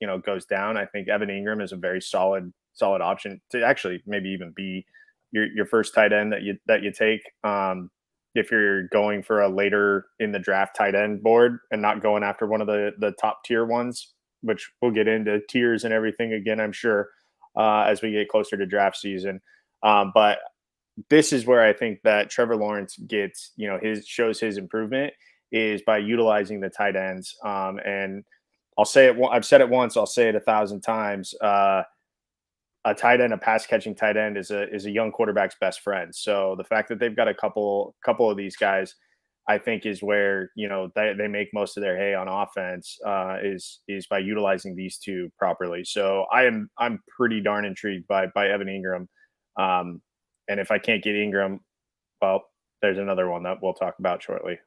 down, I think Evan Engram is a very solid option to actually maybe even be your first tight end that you take. If you're going for a later in the draft tight end board and not going after one of the top tier ones, which we'll get into tiers and everything again, I'm sure, as we get closer to draft season. But this is where I think that Trevor Lawrence gets, shows his improvement is by utilizing the tight ends. And I'll say it. I've said it once. I'll say it 1,000 times. A tight end, a pass catching tight end, is a young quarterback's best friend. So the fact that they've got a couple of these guys, I think, is where they make most of their hay on offense. Is by utilizing these two properly. So I'm pretty darn intrigued by Evan Engram. And if I can't get Engram, well, there's another one that we'll talk about shortly.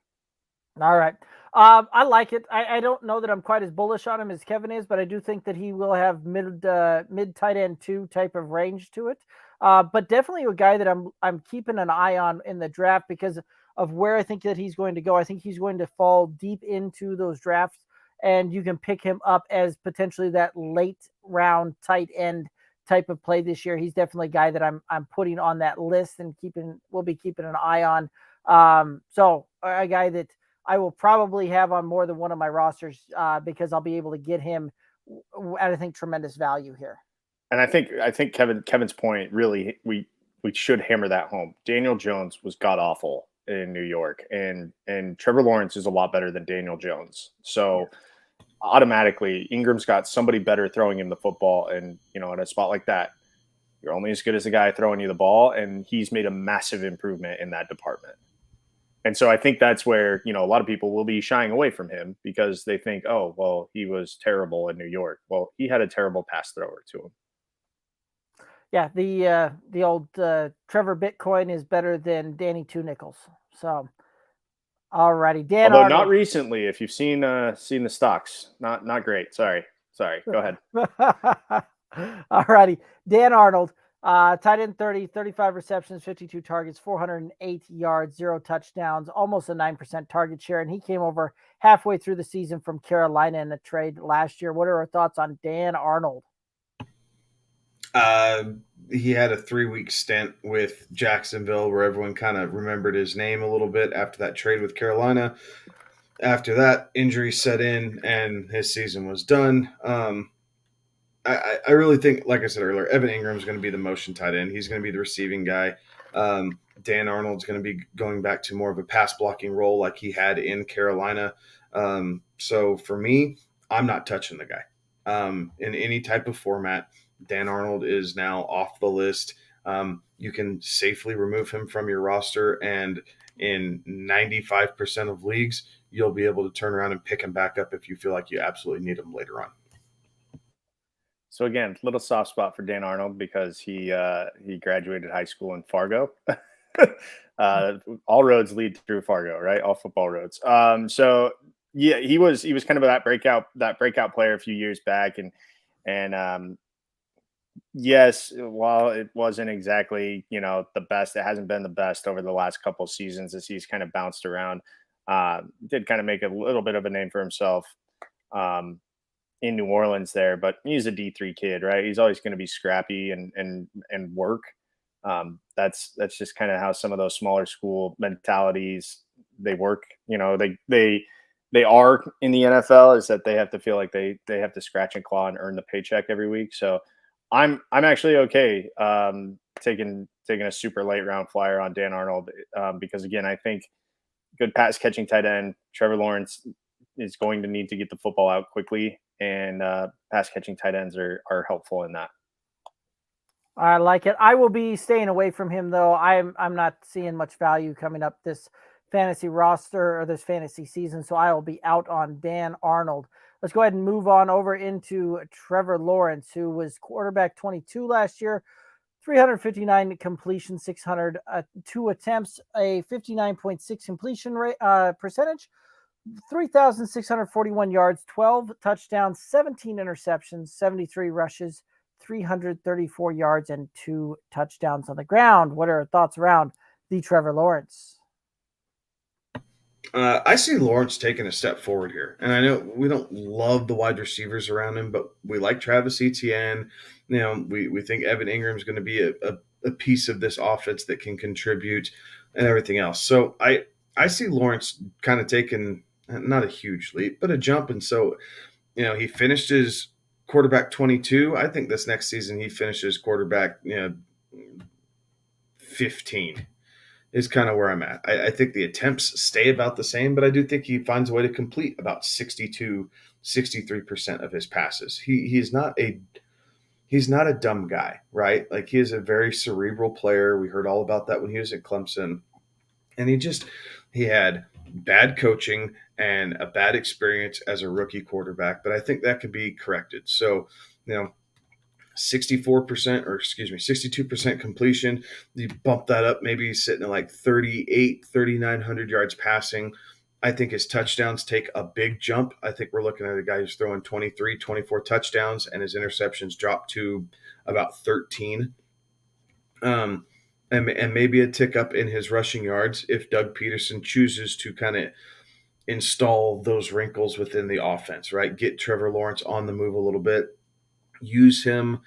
All right. I like it. I don't know that I'm quite as bullish on him as Kevin is, but I do think that he will have mid tight end 2 type of range to it. But definitely a guy that I'm keeping an eye on in the draft because of where I think that he's going to go. I think he's going to fall deep into those drafts, and you can pick him up as potentially that late round tight end type of play this year. He's definitely a guy that I'm putting on that list and we'll be keeping an eye on. So a guy that I will probably have on more than one of my rosters because I'll be able to get him at, I think, tremendous value here. And I think Kevin's point, really, we should hammer that home. Daniel Jones was god awful in New York, and Trevor Lawrence is a lot better than Daniel Jones. So automatically Ingram's got somebody better throwing him the football, and in a spot like that, you're only as good as the guy throwing you the ball, and he's made a massive improvement in that department. And so I think that's where a lot of people will be shying away from him because they think, oh well, he was terrible in New York. Well, he had a terrible pass thrower to him. Yeah, the old Trevor Bitcoin is better than Danny Two Nickels. So alrighty, Dan. Although Arnold. not recently, if you've seen the stocks, not great. Sorry. Go ahead. Alrighty, Dan Arnold, tight end 30, 35 receptions, 52 targets, 408 yards, 0 touchdowns, almost a 9% target share, and he came over halfway through the season from Carolina in a trade last year. What are our thoughts on Dan Arnold? He had a 3-week stint with Jacksonville where everyone kind of remembered his name a little bit after that trade with Carolina. After that, injury set in and his season was done. I really think, like I said earlier, Evan Engram is going to be the motion tight end. He's going to be the receiving guy. Dan Arnold's going to be going back to more of a pass blocking role like he had in Carolina. So for me, I'm not touching the guy in any type of format. Dan Arnold is now off the list. You can safely remove him from your roster, and in 95% of leagues, you'll be able to turn around and pick him back up if you feel like you absolutely need him later on. So again, little soft spot for Dan Arnold because he graduated high school in Fargo. All roads lead through Fargo, right? All football roads. So yeah, he was kind of that breakout player a few years back, and yes, while it wasn't exactly the best, it hasn't been the best over the last couple seasons as he's kind of bounced around. Did kind of make a little bit of a name for himself in New Orleans there, but he's a D3 kid, right? He's always going to be scrappy and work. That's just kind of how some of those smaller school mentalities they work. They are in the NFL, is that they have to feel like they have to scratch and claw and earn the paycheck every week. So I'm actually okay taking a super late round flyer on Dan Arnold because again, I think good pass catching tight end Trevor Lawrence is going to need to get the football out quickly, and pass catching tight ends are helpful in that. I like it. I will be staying away from him though. I'm not seeing much value coming up this fantasy roster or this fantasy season, so I will be out on Dan Arnold. Let's go ahead and move on over into Trevor Lawrence, who was quarterback 22 last year, 359 completion, 602 attempts, a 59.6 completion rate percentage, 3,641 yards, 12 touchdowns, 17 interceptions, 73 rushes, 334 yards, and 2 touchdowns on the ground. What are your thoughts around the Trevor Lawrence? I see Lawrence taking a step forward here. And I know we don't love the wide receivers around him, but we like Travis Etienne. We think Evan Engram is going to be a piece of this offense that can contribute and everything else. So I see Lawrence kind of taking not a huge leap, but a jump. And so, he finished his quarterback 22. I think this next season he finishes quarterback 15. Is kind of where I'm at. I think the attempts stay about the same, but I do think he finds a way to complete about 63% of his passes. He's not a dumb guy, right? Like, he is a very cerebral player. We heard all about that when he was at Clemson. And he had bad coaching and a bad experience as a rookie quarterback, but I think that could be corrected. So, 62% completion. You bump that up, maybe he's sitting at like 3,900 yards passing. I think his touchdowns take a big jump. I think we're looking at a guy who's throwing 23, 24 touchdowns, and his interceptions drop to about 13. And maybe a tick up in his rushing yards if Doug Peterson chooses to kind of install those wrinkles within the offense, right? Get Trevor Lawrence on the move a little bit. Use him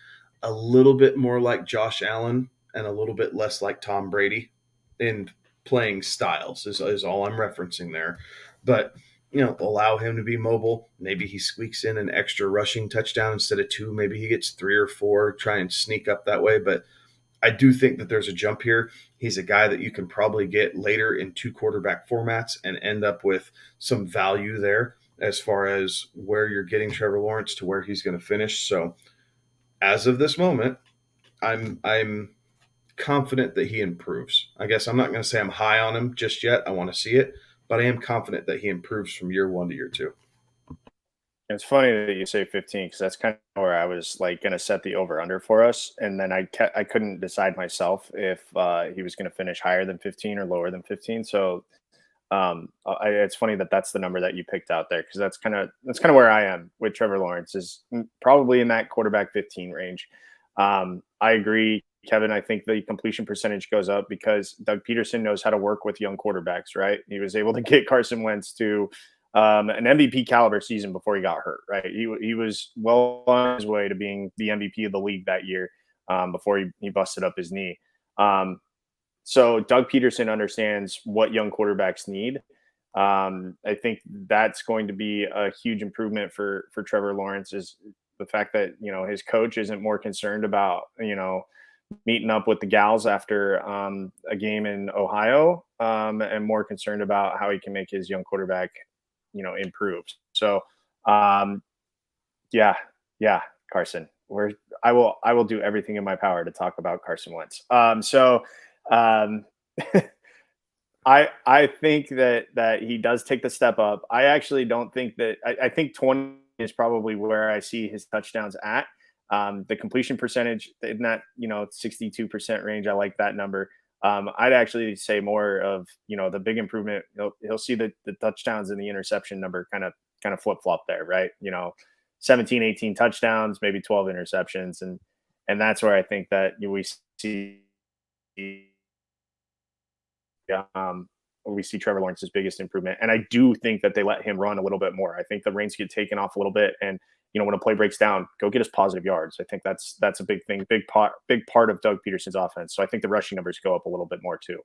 a little bit more like Josh Allen and a little bit less like Tom Brady in playing styles is all I'm referencing there. But, allow him to be mobile. Maybe he squeaks in an extra rushing touchdown instead of 2. Maybe he gets 3 or 4, try and sneak up that way. But I do think that there's a jump here. He's a guy that you can probably get later in 2 quarterback formats and end up with some value there as far as where you're getting Trevor Lawrence to where he's going to finish. So as of this moment, I'm confident that he improves. I guess I'm not going to say I'm high on him just yet. I want to see it, but I am confident that he improves from year 1 to year 2. It's funny that you say 15 because that's kind of where I was like going to set the over under for us. And then I couldn't decide myself if he was going to finish higher than 15 or lower than 15. So it's funny that that's the number that you picked out there, because that's kind of where I am with Trevor Lawrence, is probably in that quarterback 15 range. I agree, Kevin. I think the completion percentage goes up because Doug Peterson knows how to work with young quarterbacks, right? He was able to get Carson Wentz to an MVP caliber season before he got hurt, right? He was well on his way to being the MVP of the league that year before he busted up his knee. So Doug Peterson understands what young quarterbacks need. I think that's going to be a huge improvement for Trevor Lawrence, is the fact that, his coach isn't more concerned about, meeting up with the gals after a game in Ohio and more concerned about how he can make his young quarterback, improve. So, yeah, Carson, I will do everything in my power to talk about Carson Wentz. I think that he does take the step up. I actually don't think that I think 20 is probably where I see his touchdowns at. The completion percentage in that 62% range. I like that number. I'd actually say more of the big improvement. He'll see the touchdowns and the interception number kind of flip flop there, right? 17, 18 touchdowns, maybe 12 interceptions, and that's where I think that we see. We see Trevor Lawrence's biggest improvement. And I do think that they let him run a little bit more. I think the reins get taken off a little bit. And, when a play breaks down, go get us positive yards. I think that's a big thing, big part of Doug Peterson's offense. So I think the rushing numbers go up a little bit more too.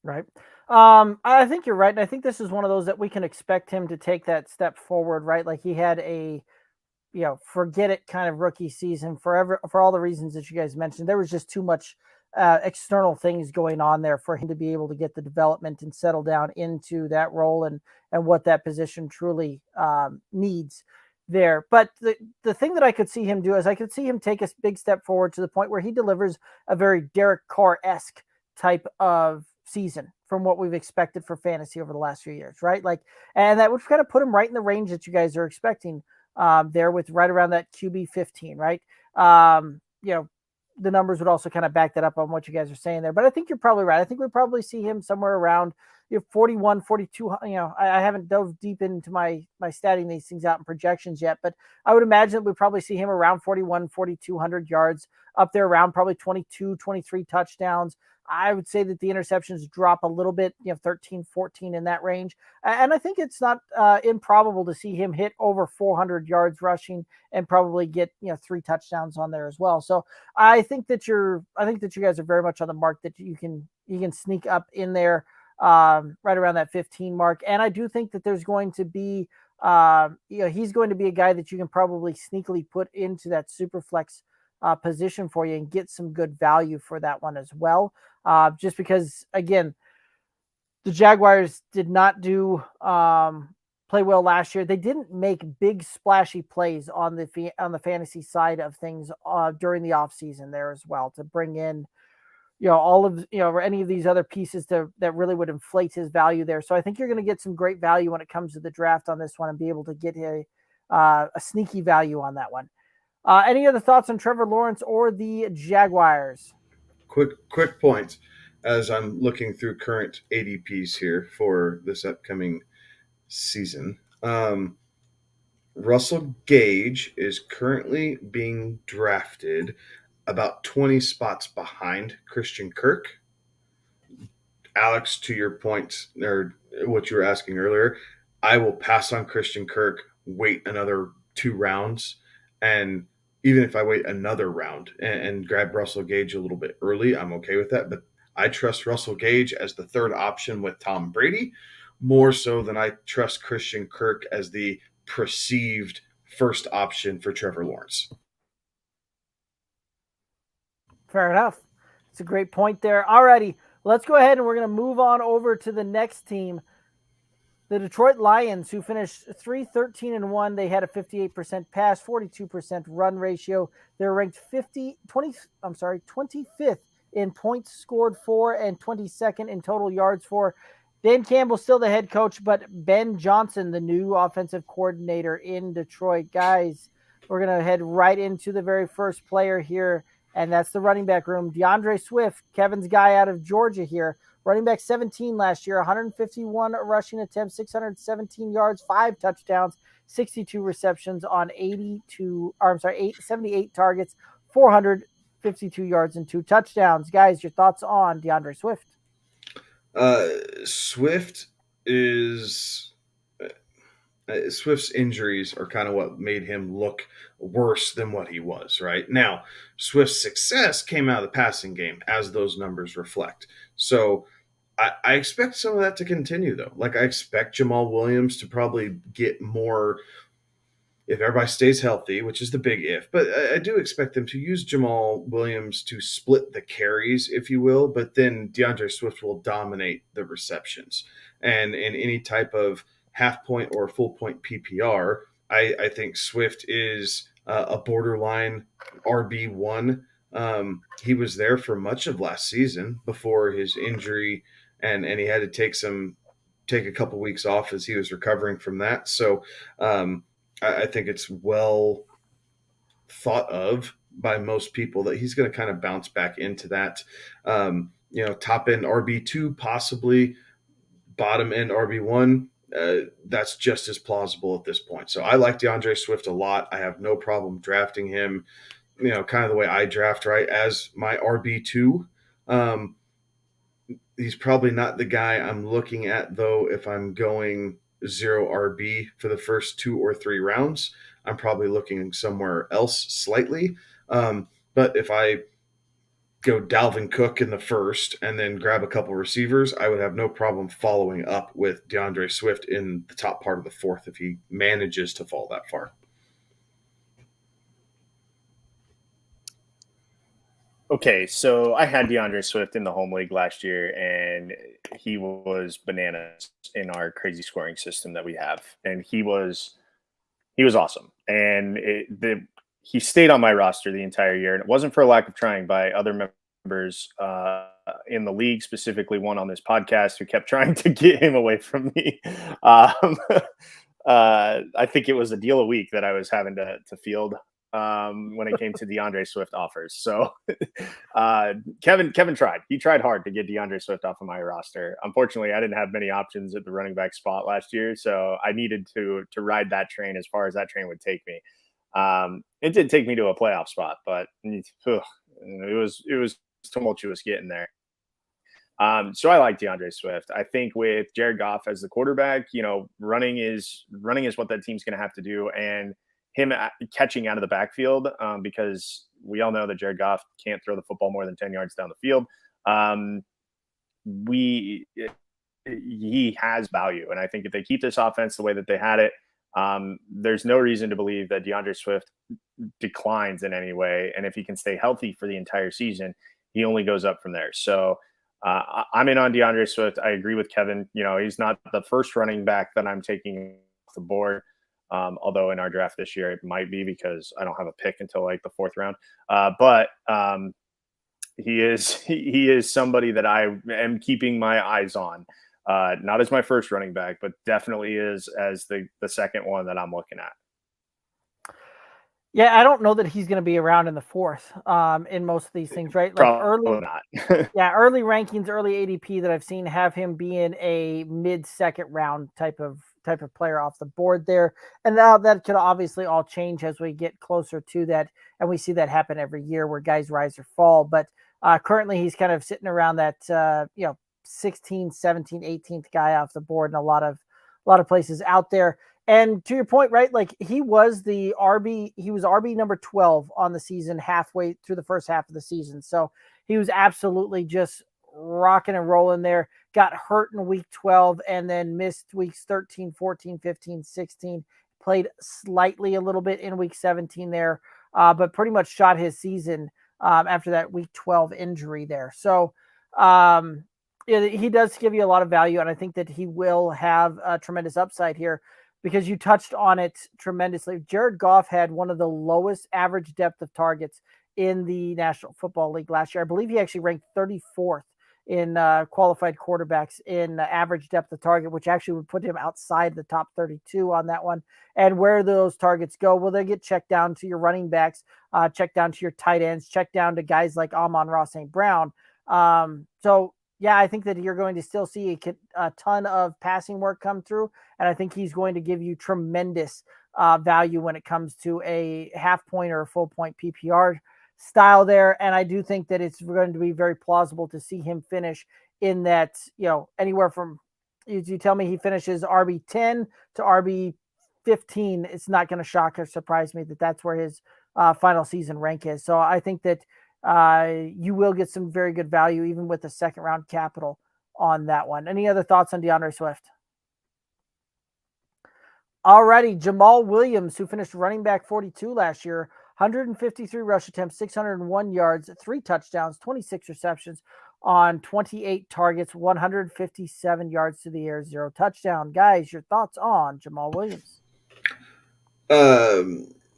Right. I think you're right. And I think this is one of those that we can expect him to take that step forward, right? Like, he had a, forget it kind of rookie season for all the reasons that you guys mentioned. There was just too much external things going on there for him to be able to get the development and settle down into that role and what that position truly needs there. But the thing that I could see him do is I could see him take a big step forward to the point where he delivers a very Derek Carr-esque type of season from what we've expected for fantasy over the last few years, right? Like, and that would kind of put him right in the range that you guys are expecting there with right around that QB 15, right? The numbers would also kind of back that up on what you guys are saying there. But I think you're probably right. I think we probably see him somewhere around 41, 42. I haven't dove deep into my statting these things out in projections yet, but I would imagine that we probably see him around 41, 4,200 yards, up there around probably 22, 23 touchdowns. I would say that the interceptions drop a little bit, 13, 14 in that range. And I think it's not improbable to see him hit over 400 yards rushing and probably get, 3 touchdowns on there as well. So I think that you guys are very much on the mark that you can sneak up in there right around that 15 mark. And I do think that there's going to be, he's going to be a guy that you can probably sneakily put into that super flex position for you and get some good value for that one as well. Just because, again, the Jaguars did not do play well last year. They didn't make big splashy plays on the fantasy side of things during the offseason there as well to bring in, all of, or any of these other pieces that really would inflate his value there. So I think you're going to get some great value when it comes to the draft on this one and be able to get a sneaky value on that one. Any other thoughts on Trevor Lawrence or the Jaguars? Quick points as I'm looking through current ADPs here for this upcoming season. Russell Gage is currently being drafted about 20 spots behind Christian Kirk. Alex, to your point, or what you were asking earlier, I will pass on Christian Kirk, wait another 2 rounds, and even if I wait another round and grab Russell Gage a little bit early, I'm okay with that. But I trust Russell Gage as the third option with Tom Brady more so than I trust Christian Kirk as the perceived first option for Trevor Lawrence. Fair enough. It's a great point there. All righty, let's go ahead and we're going to move on over to the next team. The Detroit Lions, who finished 3-13-1, they had a 58% pass, 42% run ratio. They're ranked 25th in points scored for and 22nd in total yards for. Dan Campbell's still the head coach, but Ben Johnson, the new offensive coordinator in Detroit. Guys, we're going to head right into the very first player here, and that's the running back room. DeAndre Swift, Kevin's guy out of Georgia here. Running back 17 last year, 151 rushing attempts, 617 yards, 5 touchdowns, 62 receptions on 78 targets, 452 yards and 2 touchdowns. Guys, your thoughts on DeAndre Swift? Swift's injuries are kind of what made him look worse than what he was right now. Swift's success came out of the passing game, as those numbers reflect. So I expect some of that to continue, though. Like, I expect Jamaal Williams to probably get more if everybody stays healthy, which is the big if. But I do expect them to use Jamaal Williams to split the carries, if you will. But then DeAndre Swift will dominate the receptions. And in any type of half-point or full-point PPR, I think Swift is a borderline RB1. He was there for much of last season before his injury, and he had to take a couple weeks off as he was recovering from that. So I think it's well thought of by most people that he's going to kind of bounce back into that. Top end RB2, possibly bottom end RB1. That's just as plausible at this point. So I like DeAndre Swift a lot. I have no problem drafting him, kind of the way I draft, right, as my RB2. He's probably not the guy I'm looking at, though, if I'm going 0 RB for the first 2 or 3 rounds. I'm probably looking somewhere else slightly. But if I go Dalvin Cook in the first and then grab a couple receivers, I would have no problem following up with DeAndre Swift in the top part of the 4th if he manages to fall that far. Okay, so I had DeAndre Swift in the home league last year, and he was bananas in our crazy scoring system that we have, and he was awesome. And he stayed on my roster the entire year, and it wasn't for a lack of trying by other members in the league, specifically one on this podcast, who kept trying to get him away from me. I think it was a deal a week that I was having to field when it came to DeAndre Swift offers. So Kevin tried. He tried hard to get DeAndre Swift off of my roster. Unfortunately, I didn't have many options at the running back spot last year, so I needed to ride that train as far as that train would take me. It did take me to a playoff spot, but it was tumultuous getting there. So I like DeAndre Swift. I think with Jared Goff as the quarterback, running is what that team's going to have to do, and him catching out of the backfield, because we all know that Jared Goff can't throw the football more than 10 yards down the field. He has value, and I think if they keep this offense the way that they had it, there's no reason to believe that DeAndre Swift declines in any way. And if he can stay healthy for the entire season, he only goes up from there. So I'm in on DeAndre Swift. I agree with Kevin. He's not the first running back that I'm taking off the board. Although in our draft this year, it might be because I don't have a pick until like the 4th round. But he is somebody that I am keeping my eyes on. Not as my first running back, but definitely is as the second one that I'm looking at. Yeah, I don't know that he's going to be around in the 4th in most of these things, right? Like Probably not. Early rankings, early ADP that I've seen have him being a mid-second round type of player off the board there. And now that could obviously all change as we get closer to that. And we see that happen every year where guys rise or fall. But currently he's kind of sitting around that, 16th, 17th, 18th guy off the board in a lot of places out there. And to your point, right, like he was RB number 12 on the season halfway through the first half of the season. So he was absolutely just rocking and rolling there, got hurt in week 12 and then missed weeks 13, 14, 15, 16, played slightly a little bit in week 17 there, but pretty much shot his season after that week 12 injury there. So he does give you a lot of value, and I think that he will have a tremendous upside here because you touched on it tremendously. Jared Goff had one of the lowest average depth of targets in the National Football League last year. I believe he actually ranked 34th in qualified quarterbacks in average depth of target, which actually would put him outside the top 32 on that one. And where do those targets go? Well, they get checked down to your running backs, checked down to your tight ends, checked down to guys like Amon-Ra St. Brown. So yeah, I think that you're going to still see a ton of passing work come through, and I think he's going to give you tremendous value when it comes to a half point or a full point PPR style there. And I do think that it's going to be very plausible to see him finish in that, anywhere from, you tell me he finishes RB10 to RB15, it's not going to shock or surprise me that that's where his final season rank is. So I think that you will get some very good value even with the second round capital on that one. Any other thoughts on DeAndre Swift? Alrighty, Jamaal Williams, who finished running back 42 last year, 153 rush attempts, 601 yards, 3 touchdowns, 26 receptions on 28 targets, 157 yards to the air, 0 touchdown. Guys, your thoughts on Jamaal Williams?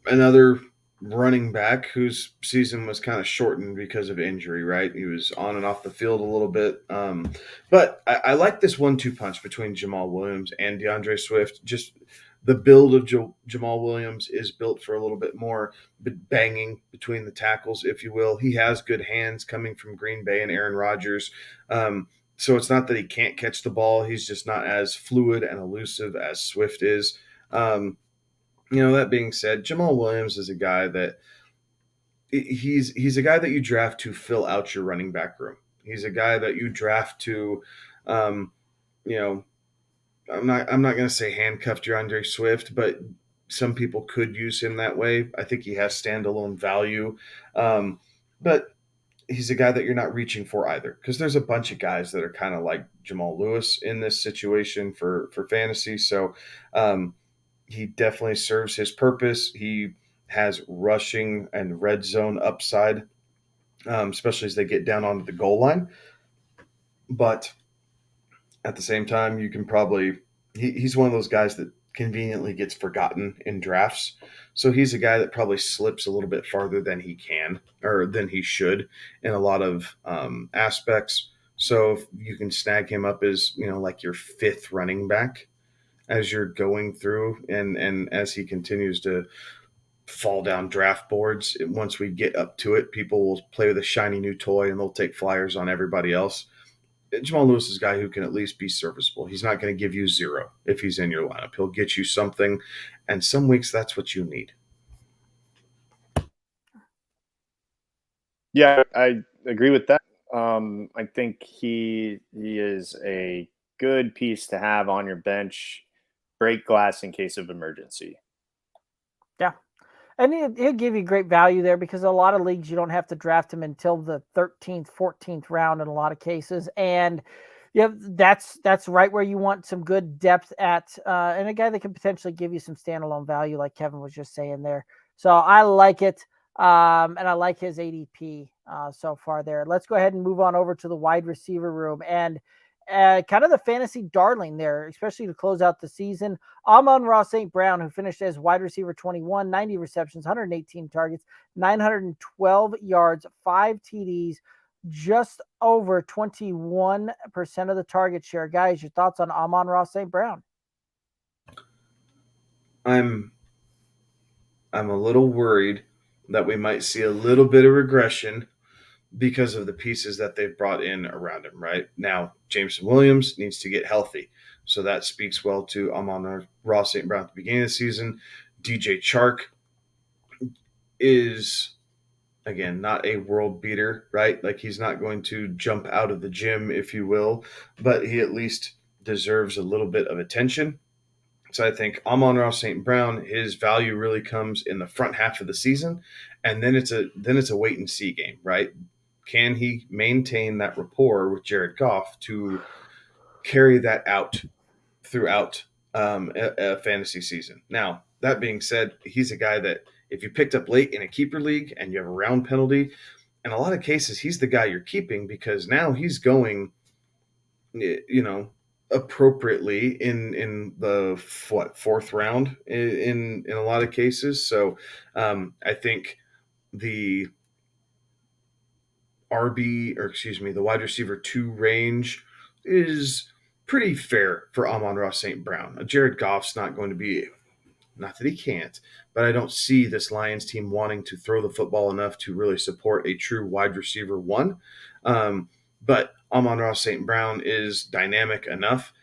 Another running back whose season was kind of shortened because of injury, right? He was on and off the field a little bit. But I like this 1-2 punch between Jamaal Williams and DeAndre Swift. Just the build of Jamaal Williams is built for a little bit more banging between the tackles, if you will. He has good hands coming from Green Bay and Aaron Rodgers. So it's not that he can't catch the ball. He's just not as fluid and elusive as Swift is. That being said, Jamaal Williams is a guy that he's a guy that you draft to fill out your running back room. He's a guy that you draft to, I'm not going to say handcuffed DeAndre Swift, but some people could use him that way. I think he has standalone value, but he's a guy that you're not reaching for either, because there's a bunch of guys that are kind of like Jamal Lewis in this situation for fantasy. So he definitely serves his purpose. He has rushing and red zone upside, especially as they get down onto the goal line. But at the same time, you can probably he's one of those guys that conveniently gets forgotten in drafts. So he's a guy that probably slips a little bit farther than he can or than he should in a lot of aspects. So if you can snag him up as, like your fifth running back as you're going through and as he continues to fall down draft boards, once we get up to it, people will play with a shiny new toy and they'll take flyers on everybody else. Jamal Lewis is a guy who can at least be serviceable. He's not going to give you 0 if he's in your lineup. He'll get you something, and some weeks that's what you need. Yeah, I agree with that. I think he is a good piece to have on your bench, break glass in case of emergency. Yeah. And he'll give you great value there because a lot of leagues you don't have to draft him until the 13th, 14th round in a lot of cases. And that's right where you want some good depth at, and a guy that can potentially give you some standalone value like Kevin was just saying there. So I like it. And I like his ADP so far there. Let's go ahead and move on over to the wide receiver room and kind of the fantasy darling there, especially to close out the season. Amon-Ra St. Brown, who finished as wide receiver 21, 90 receptions, 118 targets, 912 yards, 5 TDs, just over 21% of the target share. Guys, your thoughts on Amon-Ra St. Brown? I'm a little worried that we might see a little bit of regression because of the pieces that they've brought in around him. Right now, Jameson Williams needs to get healthy. So that speaks well to Amon-Ra St. Brown at the beginning of the season. DJ Chark is, again, not a world beater, right? Like he's not going to jump out of the gym, if you will, but he at least deserves a little bit of attention. So I think Amon-Ra St. Brown, his value really comes in the front half of the season, and then it's a wait and see game, right? Can he maintain that rapport with Jared Goff to carry that out throughout a fantasy season? Now, that being said, he's a guy that if you picked up late in a keeper league and you have a round penalty, in a lot of cases, he's the guy you're keeping because now he's going, appropriately in the fourth round in a lot of cases. So I think the the wide receiver 2 range is pretty fair for Amon-Ra St. Brown. Jared Goff's not going to be, not that he can't, but I don't see this Lions team wanting to throw the football enough to really support a true wide receiver 1. But Amon-Ra St. Brown is dynamic enough.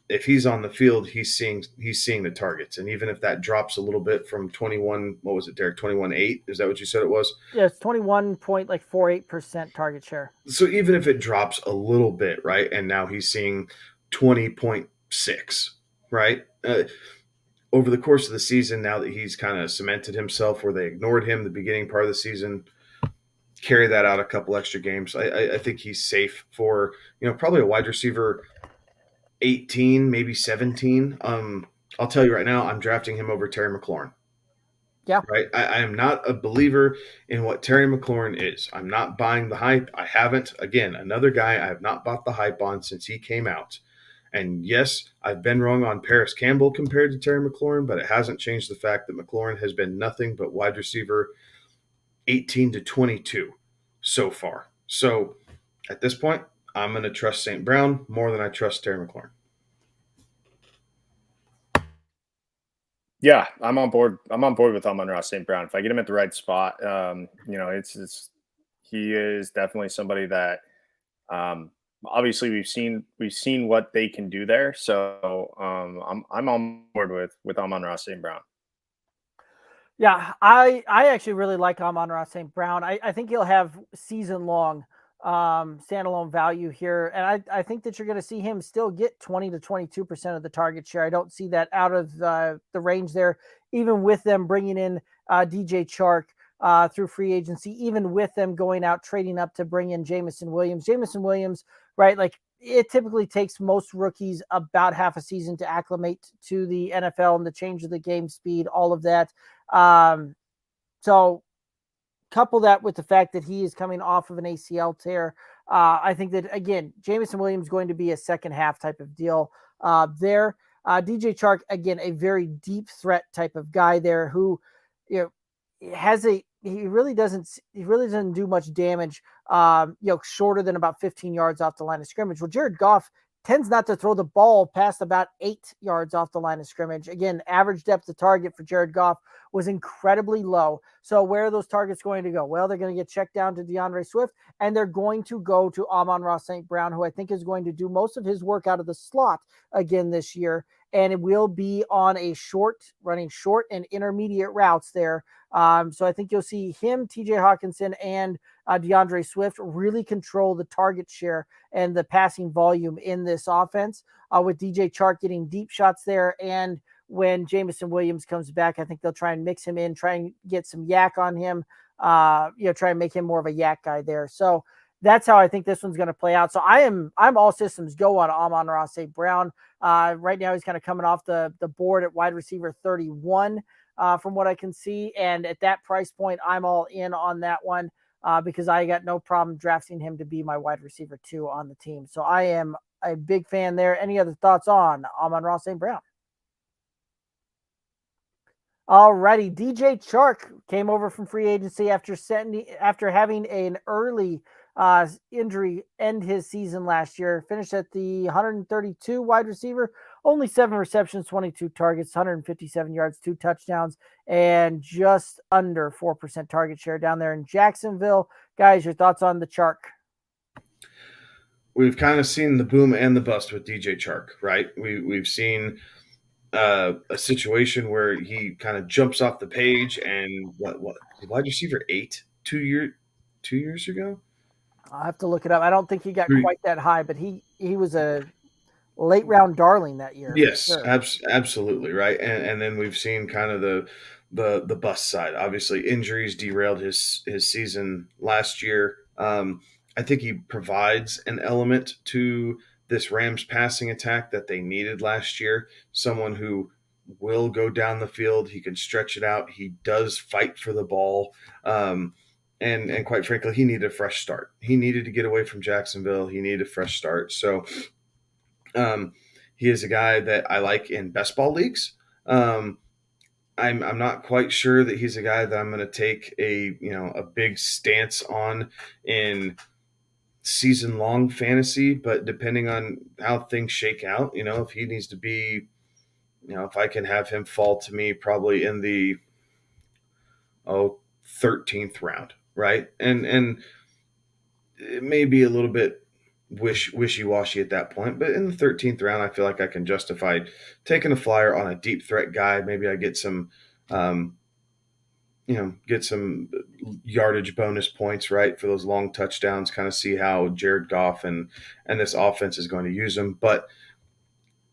If he's on the field, he's seeing the targets. And even if that drops a little bit from 21, what was it, Derek? 21.8? Is that what you said it was? Yeah, it's 21.48% target share. So even if it drops a little bit, right, and now he's seeing 20.6, right? Over the course of the season, now that he's kind of cemented himself where they ignored him the beginning part of the season, carry that out a couple extra games. I think he's safe for, probably a wide receiver 18, maybe 17. I'll tell you right now, I'm drafting him over Terry McLaurin. Yeah. Right. I am not a believer in what Terry McLaurin is. I'm not buying the hype. I haven't. Again, another guy I have not bought the hype on since he came out. And yes, I've been wrong on Paris Campbell compared to Terry McLaurin, but it hasn't changed the fact that McLaurin has been nothing but wide receiver 18 to 22 so far. So at this point, I'm going to trust St. Brown more than I trust Terry McLaurin. Yeah, I'm on board. I'm on board with Amon-Ra St. Brown. If I get him at the right spot, he is definitely somebody that obviously we've seen what they can do there. So I'm on board with Amon-Ra St. Brown. Yeah, I actually really like Amon-Ra St. Brown. I think he'll have season-long standalone value here. And I think that you're going to see him still get 20 to 22% of the target share. I don't see that out of the range there, even with them bringing in DJ Chark through free agency, even with them going out, trading up to bring in Jameson Williams. Jameson Williams, right? Like it typically takes most rookies about half a season to acclimate to the NFL and the change of the game speed, all of that. So couple that with the fact that he is coming off of an ACL tear. I think that, again, Jameson Williams is going to be a second half type of deal there. DJ Chark, again, a very deep threat type of guy there who has a he really doesn't do much damage, shorter than about 15 yards off the line of scrimmage. Well, Jared Goff tends not to throw the ball past about 8 yards off the line of scrimmage. Again, average depth of target for Jared Goff was incredibly low. So where are those targets going to go? Well, they're going to get checked down to DeAndre Swift, and they're going to go to Amon-Ra St. Brown, who I think is going to do most of his work out of the slot again this year. And it will be on running short and intermediate routes there. So I think you'll see him, TJ Hockenson, and DeAndre Swift really control the target share and the passing volume in this offense, with DJ Chark getting deep shots there. And when Jameson Williams comes back, I think they'll try and mix him in, try and get some yak on him, try and make him more of a yak guy there. So that's how I think this one's going to play out. So I'm all systems go on Amon-Ra St. Brown. Right now he's kind of coming off the board at wide receiver 31 from what I can see. And at that price point, I'm all in on that one because I got no problem drafting him to be my wide receiver 2 on the team. So I am a big fan there. Any other thoughts on Amon-Ra St. Brown? Alrighty, DJ Chark came over from free agency after having an early injury end his season last year. Finished at the 132 wide receiver, only 7 receptions, 22 targets, 157 yards, 2 touchdowns, and just under 4% target share down there in Jacksonville. Guys, your thoughts on the Chark? We've kind of seen the boom and the bust with DJ Chark, right? We've seen a situation where he kind of jumps off the page and what wide receiver 8 2 years ago. I'll have to look it up. I don't think he got quite that high, but he was a late round darling that year. Yes, sure. Absolutely, right. And then we've seen kind of the bust side. Obviously, injuries derailed his season last year. I think he provides an element to this Rams passing attack that they needed last year. Someone who will go down the field. He can stretch it out. He does fight for the ball. And quite frankly, he needed a fresh start. He needed to get away from Jacksonville. He needed a fresh start. So he is a guy that I like in best ball leagues. I'm not quite sure that he's a guy that I'm going to take a big stance on in season-long fantasy, but depending on how things shake out, if he needs to be, if I can have him fall to me probably in the 13th round, right? And it may be a little bit wishy-washy at that point, but in the 13th round, I feel like I can justify taking a flyer on a deep threat guy. Maybe I get some get some yardage bonus points, right, for those long touchdowns, kind of see how Jared Goff and this offense is going to use them. But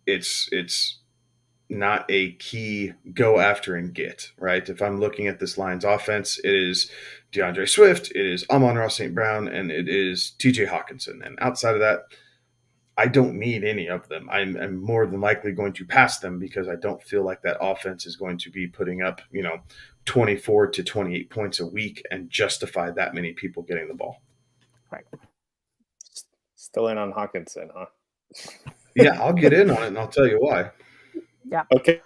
it's not a key go after and get, right? If I'm looking at this Lions offense, it is DeAndre Swift, it is Amon-Ra St. Brown, and it is TJ Hockenson. And outside of that, I don't need any of them. I'm more than likely going to pass them because I don't feel like that offense is going to be putting up, 24 to 28 points a week and justify that many people getting the ball. Right. Still in on Hockenson, huh? Yeah, I'll get in on it and I'll tell you why. Yeah. Okay.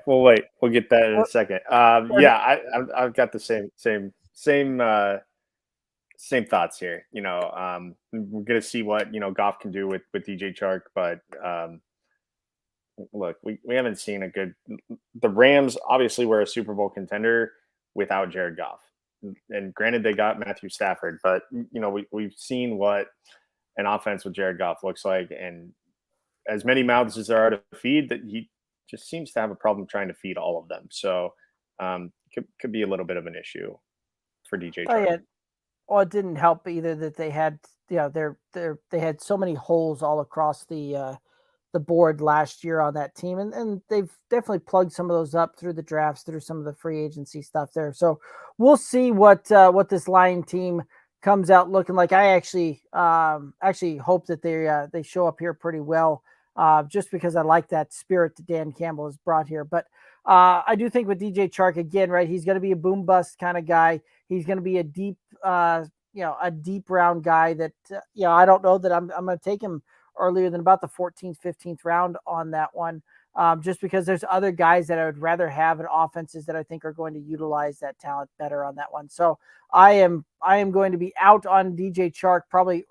We'll wait. We'll get that in a second. I've got the same thoughts here. We're gonna see what Goff can do with DJ Chark, but look, we haven't seen a good. The Rams obviously were a Super Bowl contender without Jared Goff, and granted they got Matthew Stafford, but we've seen what an offense with Jared Goff looks like, and as many mouths as there are to feed, that he just seems to have a problem trying to feed all of them. So could be a little bit of an issue for DJ Chark. Oh, yeah. Well, it didn't help either that they had, they had so many holes all across the board last year on that team, and they've definitely plugged some of those up through the drafts, through some of the free agency stuff there. So we'll see what this Lion team comes out looking like. I actually hope that they show up here pretty well, just because I like that spirit that Dan Campbell has brought here. But I do think with DJ Chark again, right, he's going to be a boom bust kind of guy. He's going to be a deep round guy that, I don't know that I'm going to take him earlier than about the 14th, 15th round on that one. just because there's other guys that I would rather have in offenses that I think are going to utilize that talent better on that one. So I am going to be out on DJ Chark probably,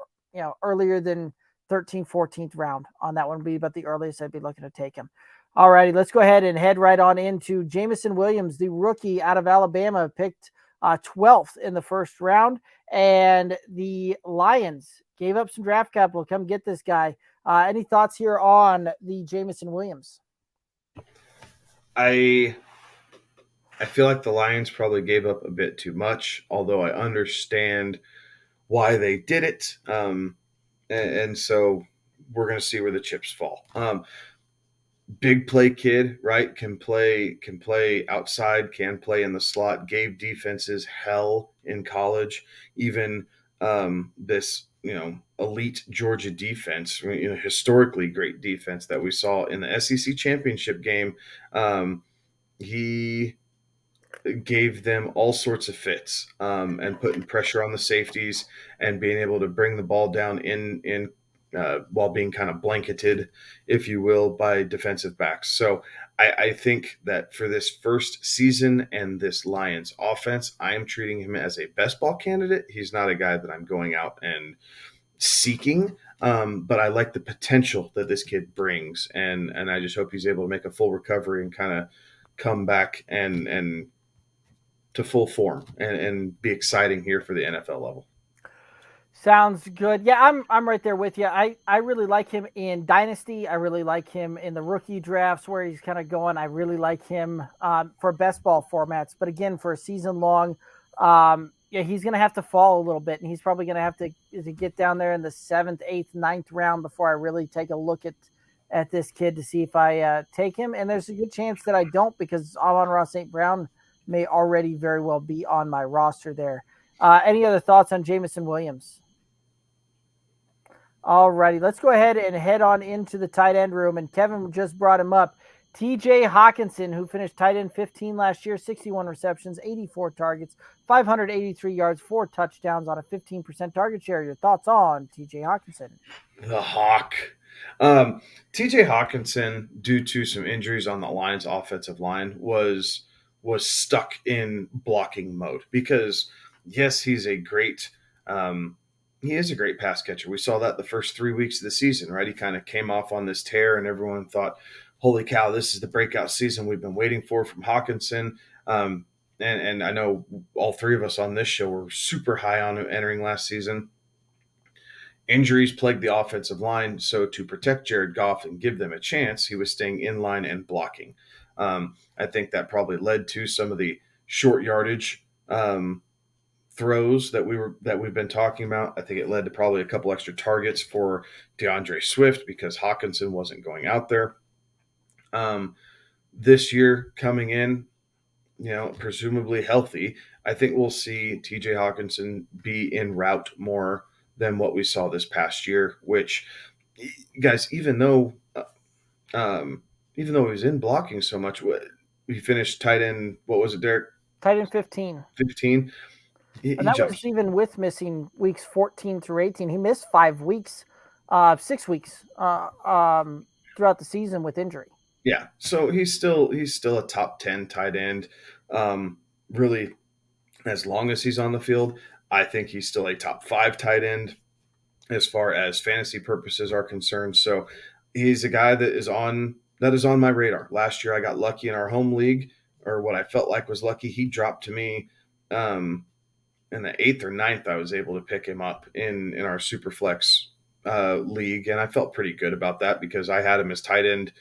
earlier than 13th, 14th round on that one would be about the earliest I'd be looking to take him. All righty, let's go ahead and head right on into Jameson Williams, the rookie out of Alabama, picked 12th in the first round. And the Lions gave up some draft capital. Come get this guy. Any thoughts here on the Jameson Williams? I feel like the Lions probably gave up a bit too much, although I understand why they did it. And so we're going to see where the chips fall. Big play kid, right? Can play outside, can play in the slot, gave defenses hell in college. Even this, elite Georgia defense, historically great defense that we saw in the SEC championship game. He gave them all sorts of fits, and putting pressure on the safeties and being able to bring the ball down in while being kind of blanketed, if you will, by defensive backs. So I think that for this first season and this Lions offense, I am treating him as a best ball candidate. He's not a guy that I'm going out and seeking, but I like the potential that this kid brings, and I just hope he's able to make a full recovery and kind of come back and to full form and be exciting here for the NFL level. Sounds good. Yeah, I'm right there with you. I really like him in Dynasty. I really like him in the rookie drafts where he's kind of going. I really like him for best ball formats. But again, for a season long, he's going to have to fall a little bit. And he's probably going to have to get down there in the 7th, 8th, 9th round before I really take a look at this kid to see if I take him. And there's a good chance that I don't, because Amon-Ra St. Brown may already very well be on my roster there. Any other thoughts on Jameson Williams? All righty, let's go ahead and head on into the tight end room. And Kevin just brought him up. TJ Hockenson, who finished tight end 15 last year, 61 receptions, 84 targets, 583 yards, 4 touchdowns on a 15% target share. Your thoughts on TJ Hockenson? The Hawk. TJ Hockenson, due to some injuries on the Lions offensive line, was stuck in blocking mode because, yes, he's a great he is a great pass catcher. We saw that the first 3 weeks of the season, right? He kind of came off on this tear, and everyone thought, holy cow, this is the breakout season we've been waiting for from Hockenson. And I know all three of us on this show were super high on him entering last season. Injuries plagued the offensive line, so to protect Jared Goff and give them a chance, he was staying in line and blocking. I think that probably led to some of the short yardage throws that we've been talking about. I think it led to probably a couple extra targets for DeAndre Swift because Hockenson wasn't going out there. This year coming in, presumably healthy, I think we'll see TJ Hockenson be en route more than what we saw this past year, which, guys, even though he was in blocking so much, he finished tight end, what was it, Derek? Tight end 15. 15. And that was even with missing weeks 14 through 18. He missed 6 weeks throughout the season with injury. Yeah, so he's still a top 10 tight end. Really, as long as he's on the field, I think he's still a top 5 tight end as far as fantasy purposes are concerned. So he's a guy that is on my radar. Last year I got lucky in our home league, or what I felt like was lucky. He dropped to me in the 8th or 9th. I was able to pick him up in our Superflex league, and I felt pretty good about that because I had him as tight end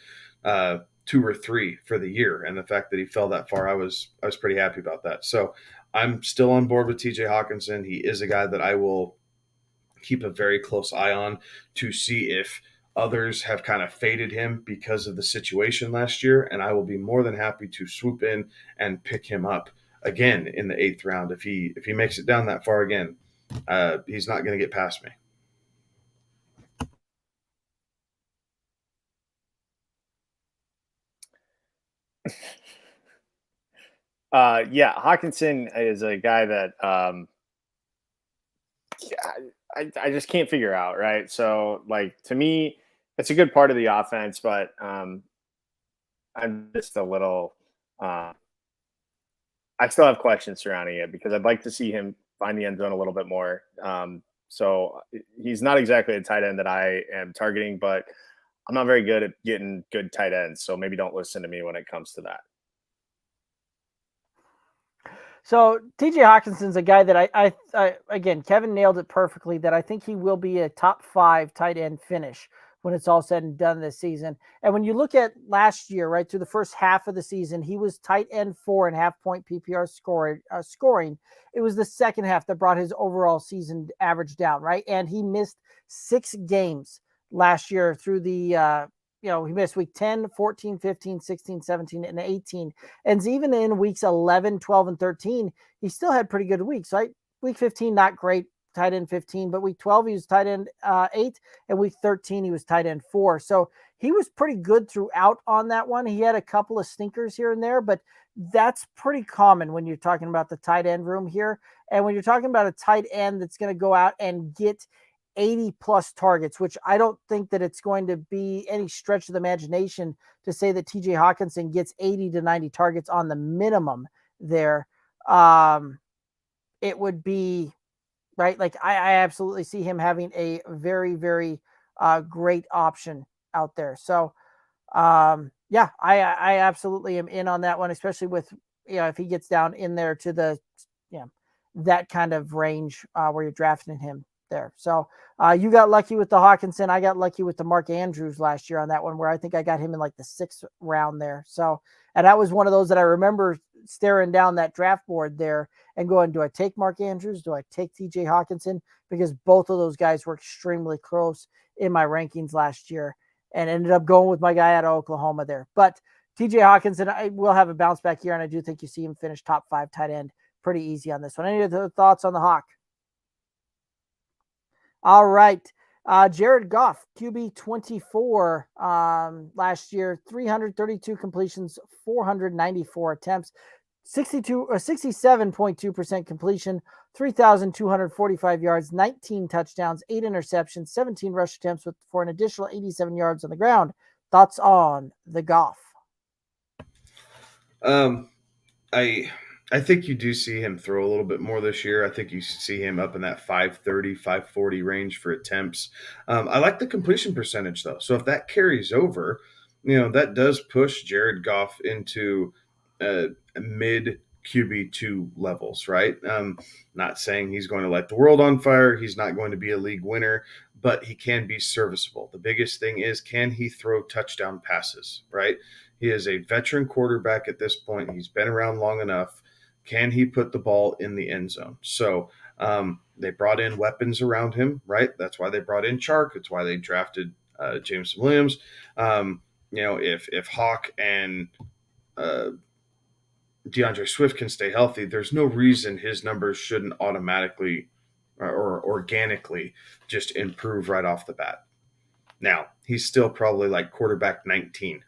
2 or 3 for the year, and the fact that he fell that far, I was pretty happy about that. So I'm still on board with TJ Hockenson. He is a guy that I will keep a very close eye on to see if others have kind of faded him because of the situation last year, and I will be more than happy to swoop in and pick him up again in the 8th round. If he makes it down that far again, he's not going to get past me. Hockenson is a guy that I just can't figure out, right? So, like, to me, it's a good part of the offense, but I'm just a little. I still have questions surrounding it because I'd like to see him find the end zone a little bit more. So he's not exactly a tight end that I am targeting, but I'm not very good at getting good tight ends. So maybe don't listen to me when it comes to that. So TJ Hockenson's a guy that I again, Kevin nailed it perfectly, that I think he will be a top 5 tight end finish when it's all said and done this season. And when you look at last year, right, through the first half of the season, he was tight end 4.5 point PPR scoring. It was the second half that brought his overall season average down, right? And he missed 6 games last year through the he missed week 10, 14, 15, 16, 17, and 18. And even in weeks 11, 12, and 13, he still had pretty good weeks, right? Week 15, not great, tight end 15, but week 12, he was tight end 8, and week 13, he was tight end 4. So he was pretty good throughout on that one. He had a couple of stinkers here and there, but that's pretty common when you're talking about the tight end room here. And when you're talking about a tight end that's going to go out and get 80 plus targets, which I don't think that it's going to be any stretch of the imagination to say that TJ Hockenson gets 80 to 90 targets on the minimum there. It would be right. Like I absolutely see him having a very, very great option out there. So yeah, I absolutely am in on that one, especially with, if he gets down in there to the, that kind of range where you're drafting him there. So you got lucky with the Hockenson. I got lucky with the Mark Andrews last year on that one, where I think I got him in like the 6th round there. So, and that was one of those that I remember staring down that draft board there and going, do I take Mark Andrews? Do I take TJ Hockenson? Because both of those guys were extremely close in my rankings last year, and ended up going with my guy out of Oklahoma there. But TJ Hockenson, I will have a bounce back here, and I do think you see him finish top 5 tight end pretty easy on this one. Any other thoughts on the Hawk? All right. Jared Goff, QB 24 last year, 332 completions, 494 attempts, 67.2% completion, 3,245 yards, 19 touchdowns, 8 interceptions, 17 rush attempts for an additional 87 yards on the ground. Thoughts on the Goff? I think you do see him throw a little bit more this year. I think you see him up in that 530, 540 range for attempts. I like the completion percentage, though. So if that carries over, that does push Jared Goff into mid QB2 levels, right? Not saying he's going to light the world on fire. He's not going to be a league winner, but he can be serviceable. The biggest thing is, can he throw touchdown passes, right? He is a veteran quarterback at this point. He's been around long enough. Can he put the ball in the end zone? So they brought in weapons around him, right? That's why they brought in Chark. It's why they drafted Jameson Williams. If Hawk and DeAndre Swift can stay healthy, there's no reason his numbers shouldn't automatically or organically just improve right off the bat. Now, he's still probably like quarterback 19.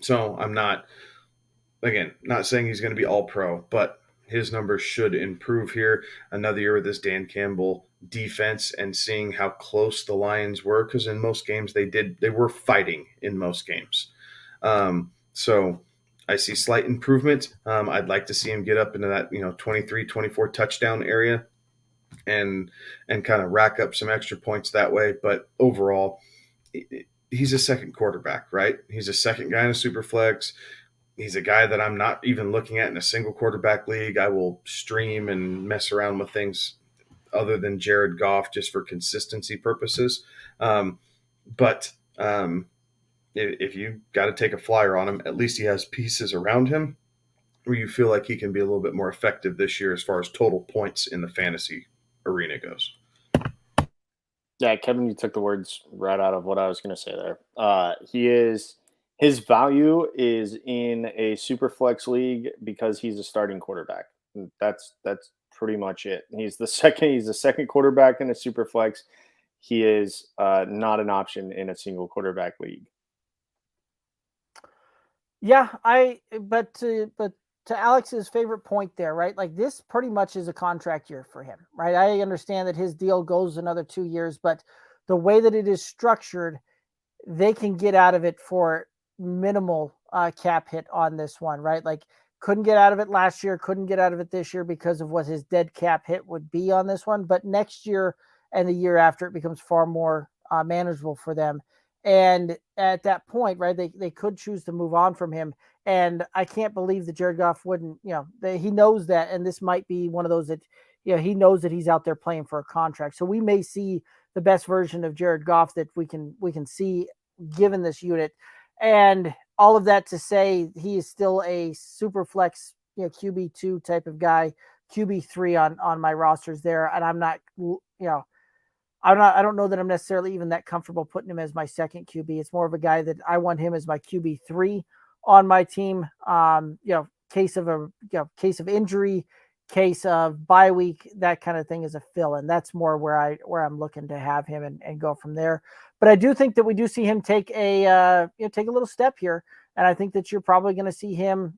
So I'm not saying he's going to be all pro, but his numbers should improve here. Another year with this Dan Campbell defense, and seeing how close the Lions were, because in most games they were fighting in most games. So I see slight improvement. I'd like to see him get up into that 23, 24 touchdown area and kind of rack up some extra points that way. But overall, he's a second quarterback, right? He's a second guy in a super flex. He's a guy that I'm not even looking at in a single quarterback league. I will stream and mess around with things other than Jared Goff just for consistency purposes. But if you got to take a flyer on him, at least he has pieces around him where you feel like he can be a little bit more effective this year as far as total points in the fantasy arena goes. Yeah, Kevin, you took the words right out of what I was going to say there. His value is in a super flex league because he's a starting quarterback. That's pretty much it. He's the second quarterback in a super flex. He is not an option in a single quarterback league. Yeah, but to Alex's favorite point there, right? Like, this pretty much is a contract year for him, right? I understand that his deal goes another 2 years, but the way that it is structured, they can get out of it for minimal cap hit on this one, right? Like couldn't get out of it last year, couldn't get out of it this year because of what his dead cap hit would be on this one. But next year and the year after, it becomes far more manageable for them. And at that point, right, they could choose to move on from him. And I can't believe that Jared Goff wouldn't, he knows that. And this might be one of those that, he knows that he's out there playing for a contract. So we may see the best version of Jared Goff that we can see given this unit. And all of that to say, he is still a super flex, QB2 type of guy, QB3 on my rosters there. And I'm not, I don't know that I'm necessarily even that comfortable putting him as my second QB. It's more of a guy that I want him as my QB3 on my team. Case of injury, case of bye week, that kind of thing is a fill. And that's more where I'm looking to have him and go from there. But I do think that we do see him take a little step here. And I think that you're probably going to see him,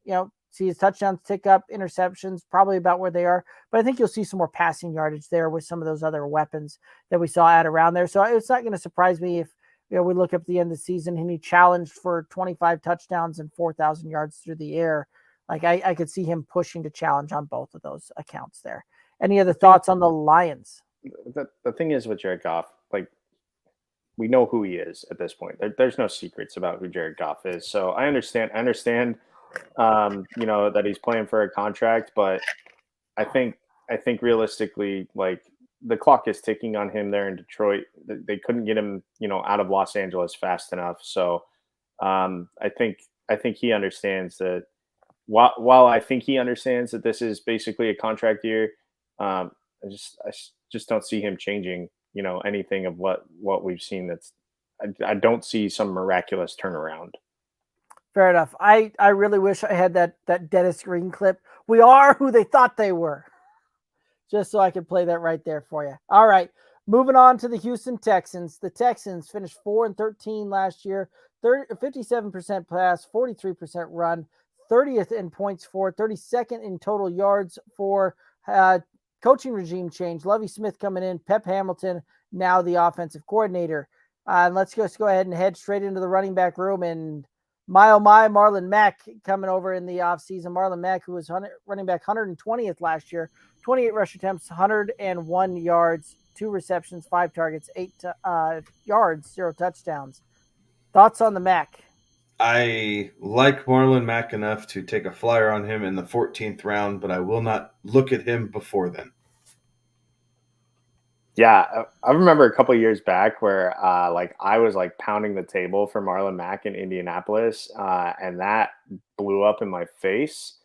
see his touchdowns tick up, interceptions probably about where they are. But I think you'll see some more passing yardage there with some of those other weapons that we saw at around there. So it's not going to surprise me if we look up the end of the season and he challenged for 25 touchdowns and 4,000 yards through the air. Like I could see him pushing to challenge on both of those accounts there. Any other thoughts on the Lions? The thing is with Jared Goff, like we know who he is at this point. There's no secrets about who Jared Goff is. So I understand, that he's playing for a contract, but I think realistically, like the clock is ticking on him there in Detroit. They couldn't get him, out of Los Angeles fast enough. So I think he understands that. While I think he understands that this is basically a contract year, I just don't see him changing, anything of what we've seen. I don't see some miraculous turnaround. Fair enough. I really wish I had that Dennis Green clip. We are who they thought they were. Just so I could play that right there for you. All right. Moving on to the Houston Texans. The Texans finished 4-13 last year, 57% pass, 43% run, 30th in points for, 32nd in total yards for. Coaching regime change. Lovie Smith coming in, Pep Hamilton, now the offensive coordinator. And let's just go ahead and head straight into the running back room. And Marlon Mack coming over in the offseason. Marlon Mack, who was running back 120th last year, 28 rush attempts, 101 yards, 2 receptions, 5 targets, 8 yards, 0 touchdowns. Thoughts on the Mack? I like Marlon Mack enough to take a flyer on him in the 14th round, but I will not look at him before then. Yeah, I remember a couple of years back where I was pounding the table for Marlon Mack in Indianapolis, and that blew up in my face,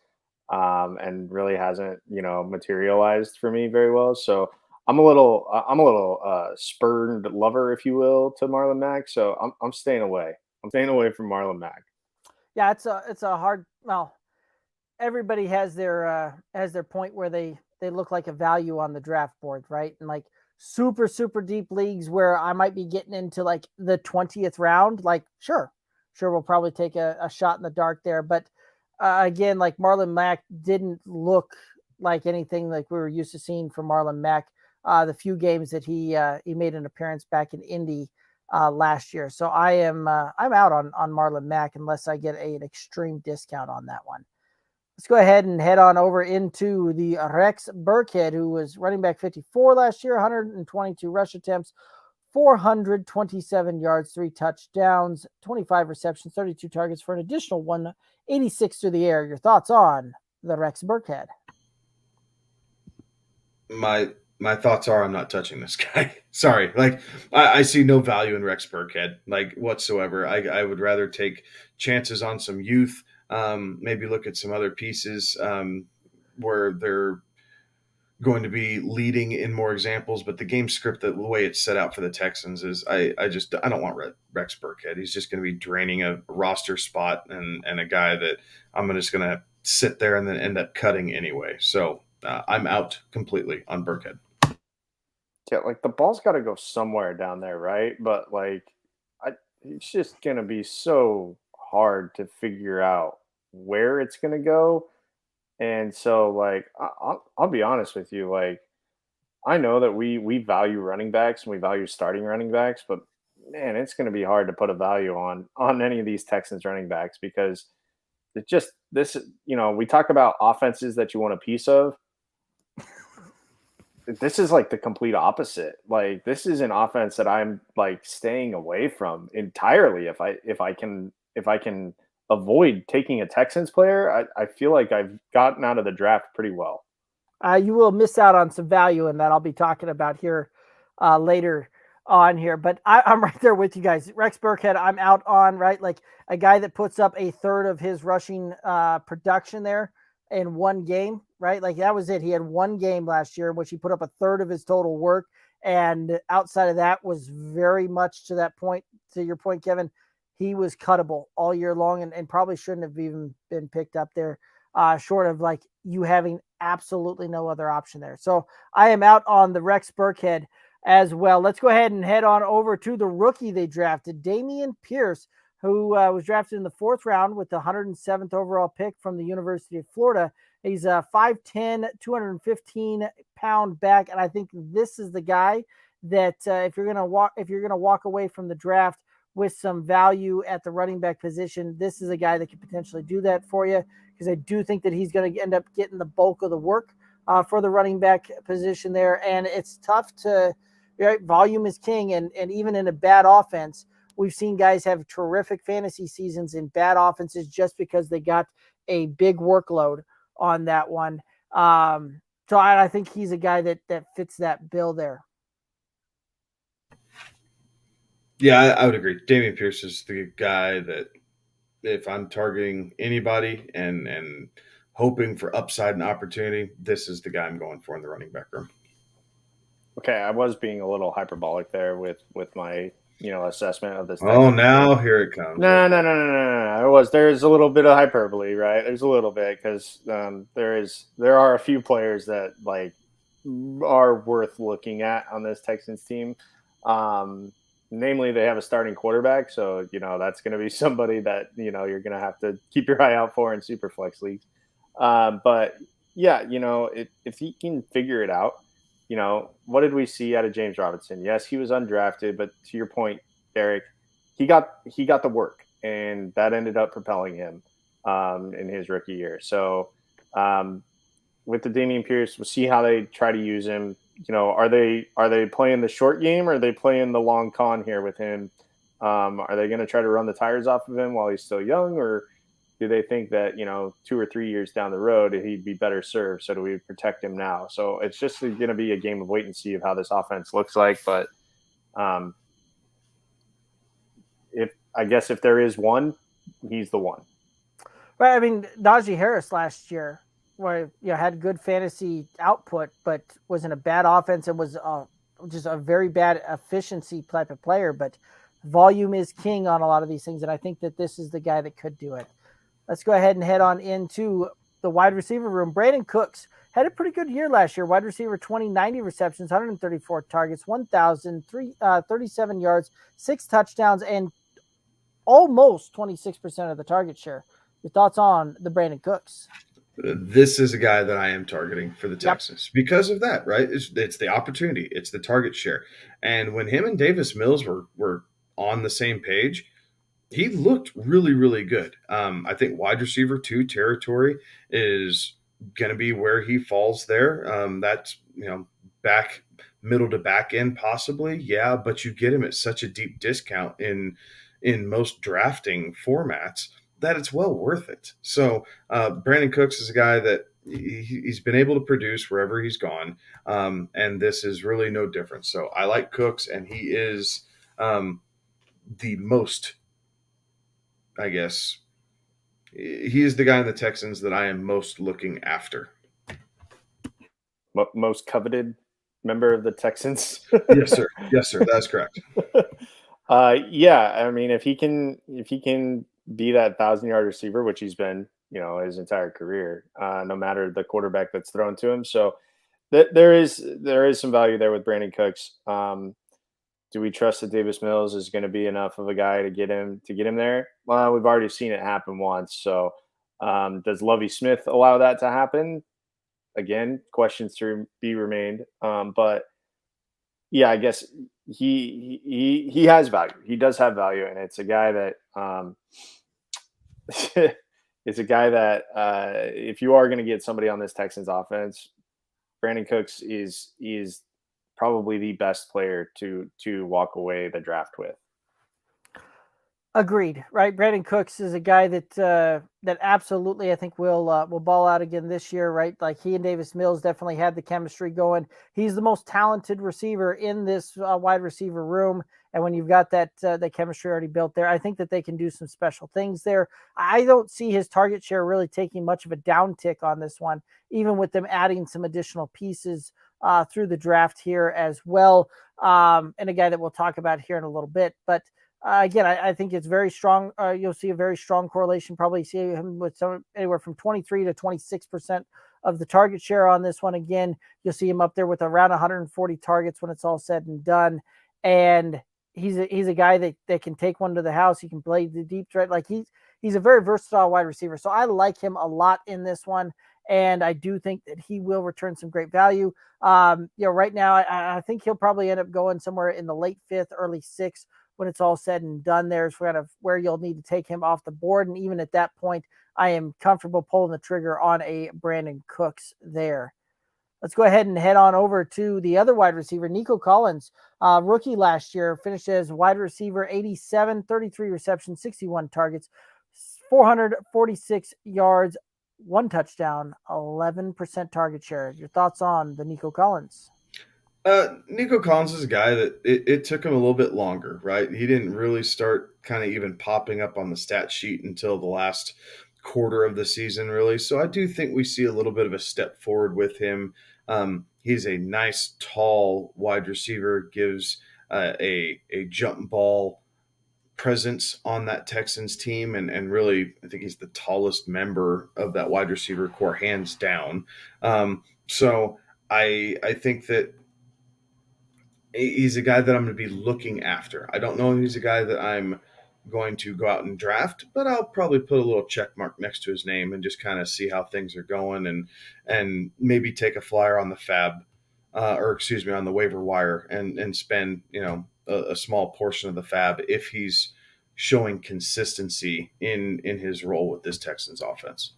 and really hasn't materialized for me very well. So I'm a little spurned lover, if you will, to Marlon Mack. So I'm staying away. I'm staying away from Marlon Mack. Yeah, it's a hard. Well, everybody has their point where they look like a value on the draft board, right? And super deep leagues where I might be getting into the 20th round. Sure, we'll probably take a shot in the dark there. But again, Marlon Mack didn't look like anything like we were used to seeing from Marlon Mack. The few games that he made an appearance back in Indy. Last year. So I'm out on Marlon Mack unless I get an extreme discount on that one. Let's go ahead and head on over into the Rex Burkhead, who was running back 54 last year, 122 rush attempts, 427 yards, 3 touchdowns, 25 receptions, 32 targets for an additional 186 through the air. Your thoughts on the Rex Burkhead? My thoughts are I'm not touching this guy. Sorry. I see no value in Rex Burkhead, whatsoever. I would rather take chances on some youth, maybe look at some other pieces where they're going to be leading in more examples. But the game script, the way it's set out for the Texans is I don't want Rex Burkhead. He's just going to be draining a roster spot and a guy that I'm just going to sit there and then end up cutting anyway. So I'm out completely on Burkhead. Yeah, the ball's got to go somewhere down there, right? But it's just gonna be so hard to figure out where it's gonna go. And so, I'll be honest with you, I know that we value running backs and we value starting running backs, but man, it's gonna be hard to put a value on any of these Texans running backs because it just this, we talk about offenses that you want a piece of. This is like the complete opposite. Like, this is an offense that I'm like staying away from entirely. If I can avoid taking a Texans player, I feel like I've gotten out of the draft pretty well. You will miss out on some value in that I'll be talking about here later on here. But I'm right there with you guys. Rex Burkhead, I'm out on, right? Like a guy that puts up a third of his rushing production there in one game, right? Like that was it. He had one game last year in which he put up a third of his total work. And outside of that was very much to that point, to your point, Kevin, he was cuttable all year long and probably shouldn't have even been picked up there, short of like you having absolutely no other option there. So I am out on the Rex Burkhead as well. Let's go ahead and head on over to the rookie they drafted, Dameon Pierce, who was drafted in the 4th round with the 107th overall pick from the University of Florida. He's a 5'10", 215-pound back, and I think this is the guy that if you're gonna walk away from the draft with some value at the running back position, this is a guy that could potentially do that for you, because I do think that he's going to end up getting the bulk of the work for the running back position there. And it's tough to, right? Volume is king, and even in a bad offense, we've seen guys have terrific fantasy seasons in bad offenses just because they got a big workload on that one. So I think he's a guy that fits that bill there. Yeah, I would agree. Dameon Pierce is the guy that if I'm targeting anybody and hoping for upside and opportunity, this is the guy I'm going for in the running back room. Okay, I was being a little hyperbolic there with my assessment of this. Oh, now here it comes. No. There's a little bit of hyperbole, right? There's a little bit because there are a few players that like are worth looking at on this Texans team. Namely, they have a starting quarterback, so that's going to be somebody that you're going to have to keep your eye out for in super flex leagues. But yeah, if he can figure it out, what did we see out of James Robinson? Yes, he was undrafted, but to your point, Derek, he got the work, and that ended up propelling him in his rookie year. So with the Dameon Pierce, we'll see how they try to use him. Are they playing the short game, or are they playing the long con here with him? Are they going to try to run the tires off of him while he's still young, or do they think that 2 or 3 years down the road he'd be better served? So do we protect him now? So it's just going to be a game of wait and see of how this offense looks like. But if there is one, he's the one. Right. I mean, Najee Harris last year, where had good fantasy output, but was in a bad offense and was just a very bad efficiency type of player. But volume is king on a lot of these things, and I think that this is the guy that could do it. Let's go ahead and head on into the wide receiver room. Brandin Cooks had a pretty good year last year. Wide receiver, 90 receptions, 134 targets, 1,037 yards, 6 touchdowns, and almost 26% of the target share. Your thoughts on the Brandin Cooks? This is a guy that I am targeting for the Texans because of that, right? It's the opportunity. It's the target share. And when him and Davis Mills were on the same page, he looked really, really good. I think wide receiver 2 territory is going to be where he falls there. That's, back middle to back end possibly. Yeah, but you get him at such a deep discount in most drafting formats that it's well worth it. So Brandin Cooks is a guy that he's been able to produce wherever he's gone. And this is really no different. So I like Cooks, and he is the most, I guess, he is the guy in the Texans that I am most looking after. Most coveted member of the Texans? Yes, sir. Yes, sir. That's correct. Yeah. I mean, if he can be that 1,000-yard receiver, which he's been, his entire career, no matter the quarterback that's thrown to him. So there is some value there with Brandin Cooks. Do we trust that Davis Mills is going to be enough of a guy to get him there? Well, we've already seen it happen once. So does Lovie Smith allow that to happen? Again, questions to be remained. But yeah, I guess he has value. He does have value, and it's a guy that is a guy that if you are going to get somebody on this Texans offense, Brandin Cooks is probably the best player to walk away the draft with. Agreed, right? Brandin Cooks is a guy that absolutely I think will ball out again this year, right? Like he and Davis Mills definitely had the chemistry going. He's the most talented receiver in this wide receiver room, and when you've got that chemistry already built there, I think that they can do some special things there. I don't see his target share really taking much of a downtick on this one, even with them adding some additional pieces through the draft here as well, and a guy that we'll talk about here in a little bit, but. Again, I think it's very strong. You'll see a very strong correlation. Probably see him with anywhere from 23 to 26% of the target share on this one. Again, you'll see him up there with around 140 targets when it's all said and done. And he's a guy that can take one to the house. He can play the deep threat. Like he's a very versatile wide receiver. So I like him a lot in this one. And I do think that he will return some great value. Right now, I think he'll probably end up going somewhere in the late 5th, early 6th. When it's all said and done, there's kind of where you'll need to take him off the board. And even at that point, I am comfortable pulling the trigger on a Brandin Cooks there. Let's go ahead and head on over to the other wide receiver, Nico Collins, rookie last year, finished as wide receiver 87, 33 receptions, 61 targets, 446 yards, 1 touchdown, 11% target share. Your thoughts on the Nico Collins? Nico Collins is a guy that it took him a little bit longer, right? He didn't really start kind of even popping up on the stat sheet until the last quarter of the season, really. So I do think we see a little bit of a step forward with him. He's a nice, tall wide receiver, gives a jump ball presence on that Texans team, and really, I think he's the tallest member of that wide receiver core, hands down. So I think that he's a guy that I'm going to be looking after. I don't know if he's a guy that I'm going to go out and draft, but I'll probably put a little check mark next to his name and just kind of see how things are going, and maybe take a flyer on the on the waiver wire and spend a small portion of the fab if he's showing consistency in his role with this Texans offense.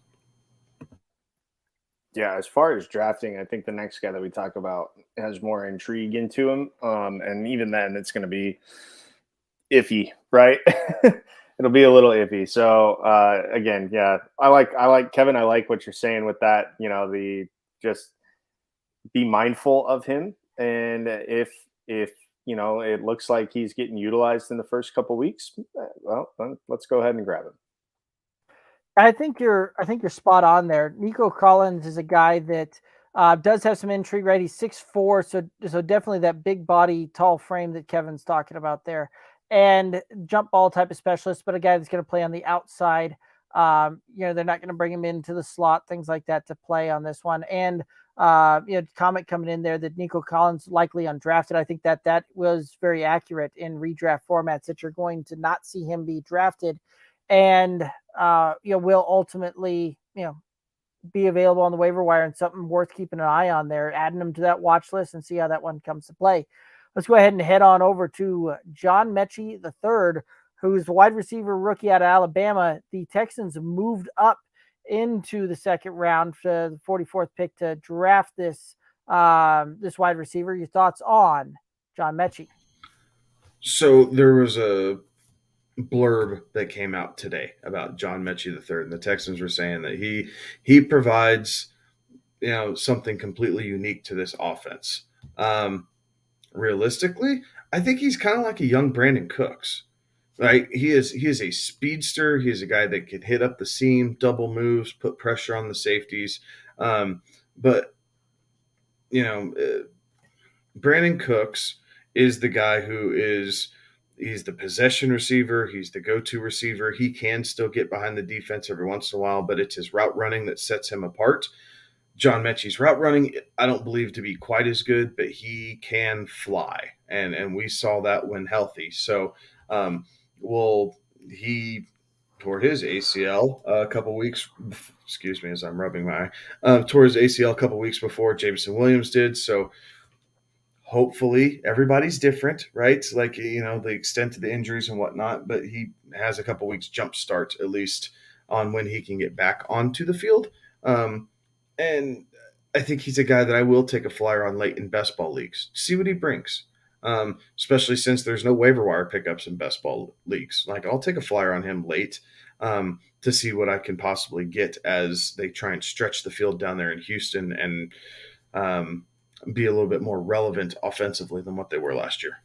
Yeah, as far as drafting, I think the next guy that we talk about has more intrigue into him. And even then, it's going to be iffy, right? It'll be a little iffy. So again, yeah, I like Kevin. I like what you're saying with that. Just be mindful of him, and if it looks like he's getting utilized in the first couple weeks, well, let's go ahead and grab him. I think you're spot on there. Nico Collins is a guy that does have some intrigue, right? He's 6'4", so definitely that big body, tall frame that Kevin's talking about there, and jump ball type of specialist, but a guy that's going to play on the outside. They're not going to bring him into the slot, things like that, to play on this one. And comment coming in there that Nico Collins likely undrafted. I think that was very accurate in redraft formats, that you're going to not see him be drafted, and will ultimately be available on the waiver wire, and something worth keeping an eye on there, adding them to that watch list and see how that one comes to play. Let's go ahead and head on over to John Metchie III, who's the wide receiver rookie out of Alabama. The Texans moved up into the second round for the 44th pick to draft this wide receiver. Your thoughts on John Metchie? So there was a blurb that came out today about John Metchie III, and the Texans were saying that he provides something completely unique to this offense. Realistically, I think he's kind of like a young Brandin Cooks, right? He is a speedster. He is a guy that can hit up the seam, double moves, put pressure on the safeties. But Brandin Cooks is the guy he's the possession receiver. He's the go-to receiver. He can still get behind the defense every once in a while, but it's his route running that sets him apart. John Metchie's route running, I don't believe to be quite as good, but he can fly, and we saw that when healthy. So, he tore his ACL a couple weeks. Excuse me, as I'm rubbing my eye. Tore his ACL a couple weeks before Jameson Williams did. So, hopefully, everybody's different, right? Like the extent of the injuries and whatnot, but he has a couple weeks jump start at least on when he can get back onto the field. And I think he's a guy that I will take a flyer on late in best ball leagues. See what he brings. Especially since there's no waiver wire pickups in best ball leagues. Like, I'll take a flyer on him late to see what I can possibly get as they try and stretch the field down there in Houston and be a little bit more relevant offensively than what they were last year.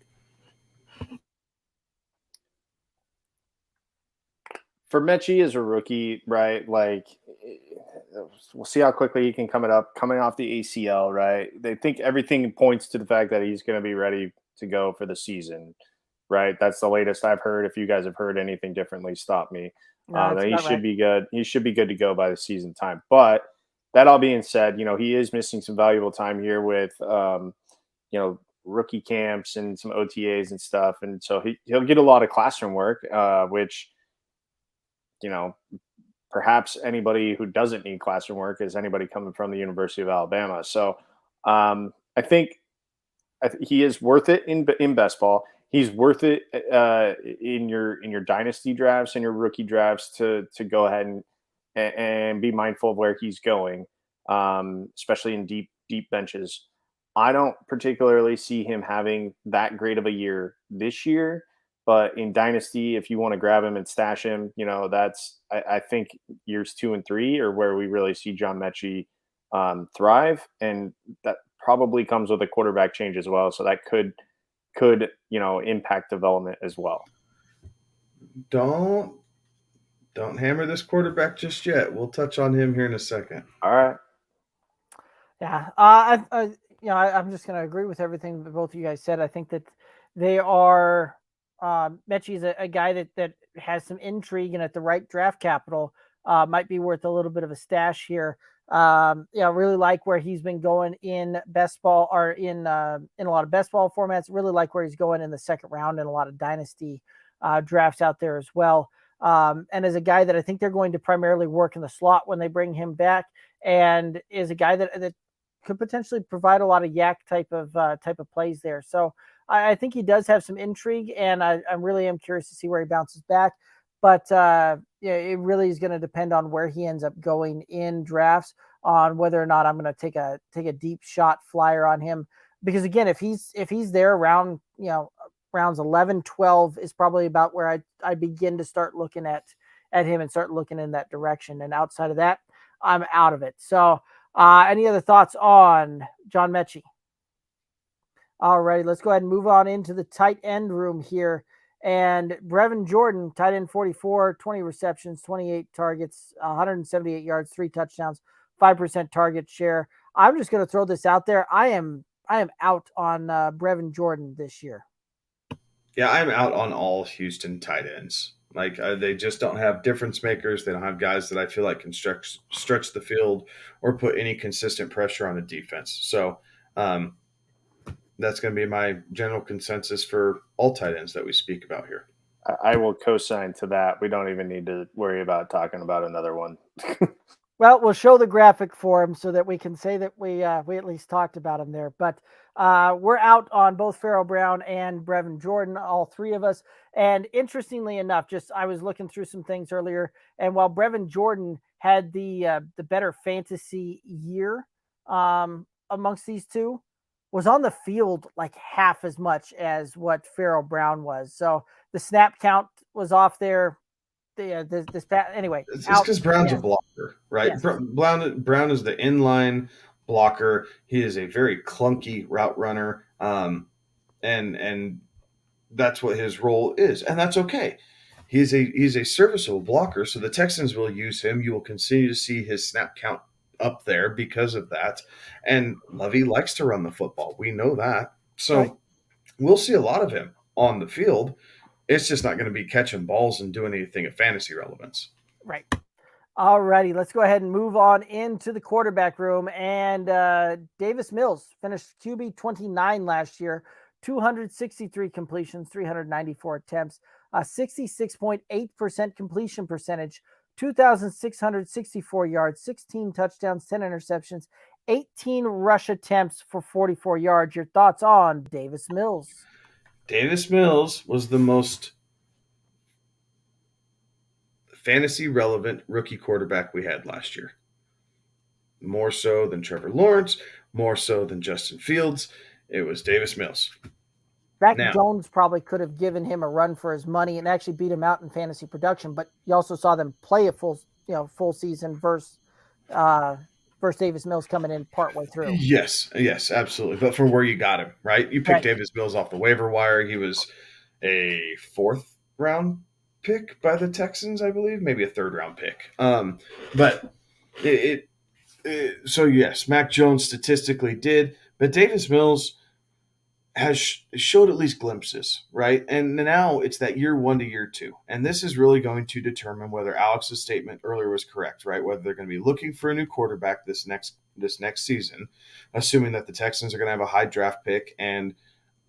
For Metchie as a rookie, right? Like, we'll see how quickly he can coming off the ACL, right? They think everything points to the fact that he's going to be ready to go for the season, right? That's the latest I've heard. If you guys have heard anything differently, stop me. He should be good. He should be good to go by the season time. But that all being said, he is missing some valuable time here with, rookie camps and some OTAs and stuff. And so he'll get a lot of classroom work, which, perhaps anybody who doesn't need classroom work is anybody coming from the University of Alabama. So I think he is worth it in best ball. He's worth it in your dynasty drafts and your rookie drafts to go ahead and be mindful of where he's going, especially in deep benches. I don't particularly see him having that great of a year this year, but in dynasty, if you want to grab him and stash him, I think years 2 and 3 are where we really see John Metchie thrive, and that probably comes with a quarterback change as well. So that could impact development as well. Don't hammer this quarterback just yet. We'll touch on him here in a second. All right. Yeah. I'm just going to agree with everything that both of you guys said. I think that they are Metchie's a guy that has some intrigue, and at the right draft capital might be worth a little bit of a stash here. Really like where he's been going in best ball or in a lot of best ball formats. Really like where he's going in the second round in a lot of dynasty drafts out there as well. And as a guy that I think they're going to primarily work in the slot when they bring him back, and is a guy that could potentially provide a lot of yak type of plays there. So I think he does have some intrigue, and I really am curious to see where he bounces back. But it really is going to depend on where he ends up going in drafts, on whether or not I'm going to take a deep shot flyer on him. Because again, if he's there around rounds 11, 12 is probably about where I begin to start looking at him and start looking in that direction. And outside of that, I'm out of it. So any other thoughts on John Metchie? All right, let's go ahead and move on into the tight end room here. And Brevin Jordan, tight end 44, 20 receptions, 28 targets, 178 yards, 3 touchdowns, 5% target share. I'm just going to throw this out there. I am out on Brevin Jordan this year. Yeah, I'm out on all Houston tight ends. Like they just don't have difference makers. They don't have guys that I feel like can stretch the field or put any consistent pressure on a defense. So that's going to be my general consensus for all tight ends that we speak about here. I will co-sign to that. We don't even need to worry about talking about another one. Well, we'll show the graphic for him so that we can say that we at least talked about him there. But we're out on both Pharaoh Brown and Brevin Jordan, all three of us. And interestingly enough, I was looking through some things earlier, and while Brevin Jordan had the better fantasy year amongst these two, was on the field like half as much as what Pharaoh Brown was. So the snap count was off there. Anyway, it's because Brown's a blocker, right? Yes. Brown is the inline blocker. He is a very clunky route runner, and that's what his role is, and that's okay. He's a serviceable blocker, so the Texans will use him. You will continue to see his snap count up there because of that. And Lovey likes to run the football. We know that. So We'll see a lot of him on the field. It's just not going to be catching balls and doing anything of fantasy relevance. Right. All righty. Let's go ahead and move on into the quarterback room. And Davis Mills finished QB 29 last year, 263 completions, 394 attempts, 66.8% completion percentage, 2,664 yards, 16 touchdowns, 10 interceptions, 18 rush attempts for 44 yards. Your thoughts on Davis Mills? Davis Mills was the most fantasy relevant rookie quarterback we had last year. More so than Trevor Lawrence, more so than Justin Fields. It was Davis Mills. Mac Jones probably could have given him a run for his money and actually beat him out in fantasy production, but you also saw them play a full season versus Davis Mills coming in partway through. Yes, absolutely. But for where you got him, right? You picked Right. Davis Mills off the waiver wire. He was a 4th round pick by the Texans, I believe, maybe a 3rd round pick. But so yes, Mac Jones statistically did, but Davis Mills has showed at least glimpses, right? And now it's that year 1 to year 2. And this is really going to determine whether Alex's statement earlier was correct, right? Whether they're going to be looking for a new quarterback this next season, assuming that the Texans are going to have a high draft pick. And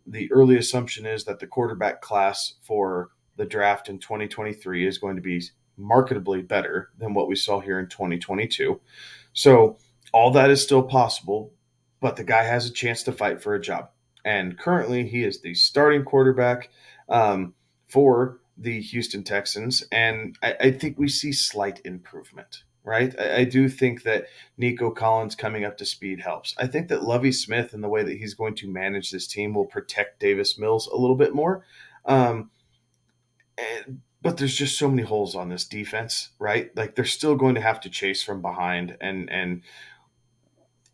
the early assumption is that the quarterback class for the draft in 2023 is going to be marketably better than what we saw here in 2022. So all that is still possible, but the guy has a chance to fight for a job. And currently, he is the starting quarterback for the Houston Texans. And I think we see slight improvement, right? I do think that Nico Collins coming up to speed helps. I think that Lovie Smith and the way that he's going to manage this team will protect Davis Mills a little bit more. But there's just so many holes on this defense, right? Like they're still going to have to chase from behind. And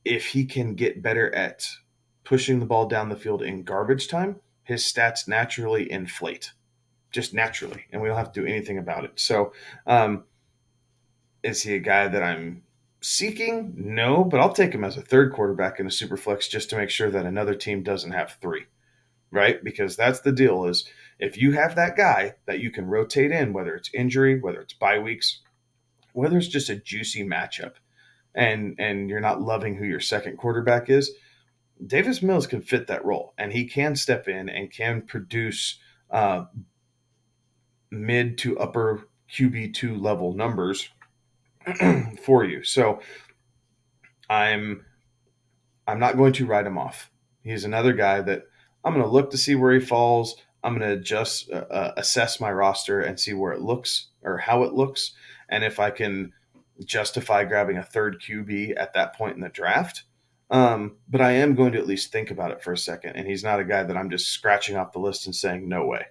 if he can get better at pushing the ball down the field in garbage time, his stats naturally inflate, just naturally, and we don't have to do anything about it. So is he a guy that I'm seeking? No, but I'll take him as a 3rd quarterback in a super flex just to make sure that another team doesn't have 3, right? Because that's the deal is if you have that guy that you can rotate in, whether it's injury, whether it's bye weeks, whether it's just a juicy matchup, and you're not loving who your 2nd quarterback is, Davis Mills can fit that role, and he can step in and can produce mid to upper QB2 level numbers for you. So I'm not going to write him off. He's another guy that I'm going to look to see where he falls. I'm going to just assess my roster and see where it looks or how it looks, and if I can justify grabbing a 3rd QB at that point in the draft. But I am going to at least think about it for a second. And he's not a guy that I'm just scratching off the list and saying, no way.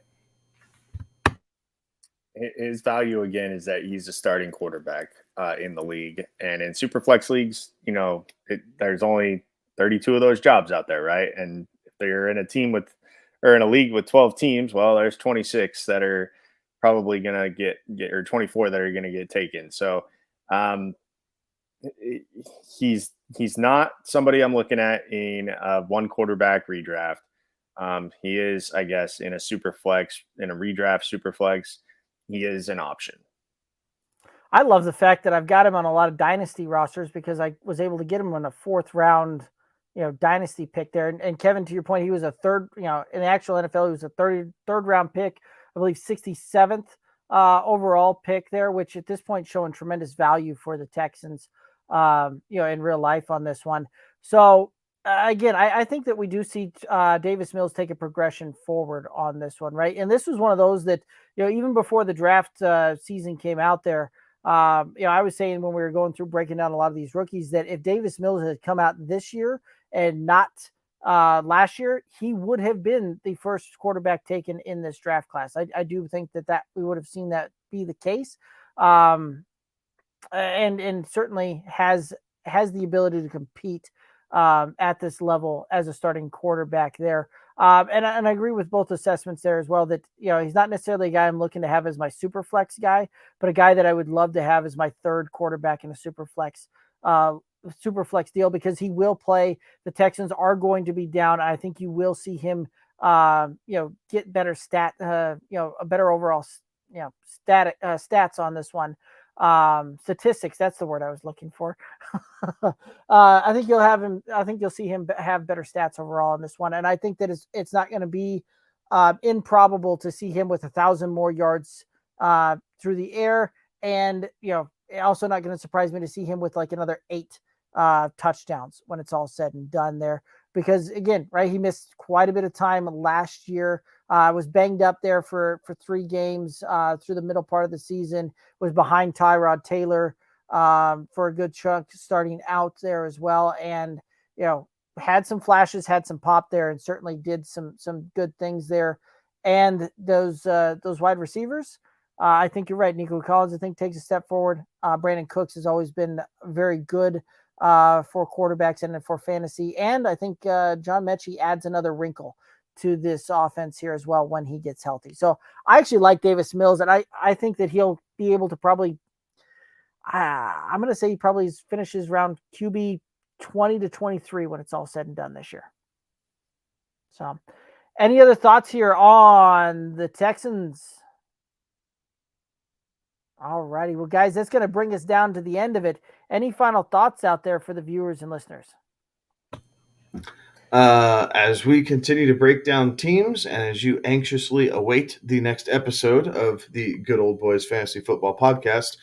His value, again, is that he's a starting quarterback in the league. And in super flex leagues, there's only 32 of those jobs out there, right? And if they're in a team in a league with 12 teams, well, there's 26 that are probably going to get or 24 that are going to get taken. So he's not somebody I'm looking at in a 1 quarterback redraft. He is, I guess, in a super flex, in a redraft super flex, he is an option. I love the fact that I've got him on a lot of dynasty rosters because I was able to get him on a 4th round, dynasty pick there. And Kevin, to your point, he was a 3rd, in the actual NFL, he was a 3rd round pick, I believe 67th overall pick there, which at this point showing tremendous value for the Texans, in real life on this one. So again, I think that we do see Davis Mills take a progression forward on this one, right? And this was one of those that, even before the draft season came out there, I was saying when we were going through breaking down a lot of these rookies that if Davis Mills had come out this year and not last year, he would have been the first quarterback taken in this draft class. I do think that we would have seen that be the case. And certainly has the ability to compete at this level as a starting quarterback there. And I agree with both assessments there as well that, he's not necessarily a guy I'm looking to have as my super flex guy, but a guy that I would love to have as my 3rd quarterback in a super flex deal because he will play. The Texans are going to be down. I think you will see him, get better a better overall, stats on this one. Statistics, that's the word I was looking for. I think you'll see him have better stats overall on this one. And I think that it's not going to be improbable to see him with 1,000 more yards through the air. And, also not going to surprise me to see him with like another 8 touchdowns when it's all said and done there. Because again, right, he missed quite a bit of time last year Was banged up there for 3 games through the middle part of the season, was behind Tyrod Taylor for a good chunk starting out there as well. And, had some flashes, had some pop there, and certainly did some good things there. And those wide receivers, I think you're right. Nico Collins, I think, takes a step forward. Brandin Cooks has always been very good for quarterbacks and for fantasy. And I think John Metchie adds another wrinkle to this offense here as well when he gets healthy. So I actually like Davis Mills, and I think that he'll be able to probably, I'm going to say he probably finishes around QB 20 to 23 when it's all said and done this year. So any other thoughts here on the Texans? All righty. Well, guys, that's going to bring us down to the end of it. Any final thoughts out there for the viewers and listeners? As we continue to break down teams and as you anxiously await the next episode of the Good Old Boys Fantasy Football Podcast,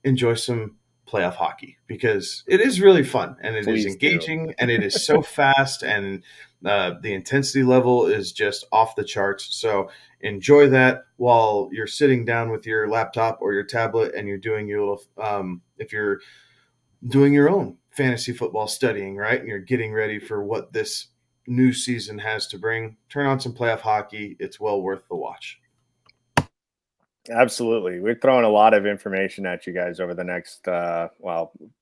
enjoy some playoff hockey because it is really fun and it is engaging and it is so fast and the intensity level is just off the charts. So enjoy that while you're sitting down with your laptop or your tablet and you're doing your little, if you're doing your own fantasy football studying, right? And you're getting ready for what this new season has to bring. Turn on some playoff hockey. It's well worth the watch. Absolutely. We're throwing a lot of information at you guys over the next,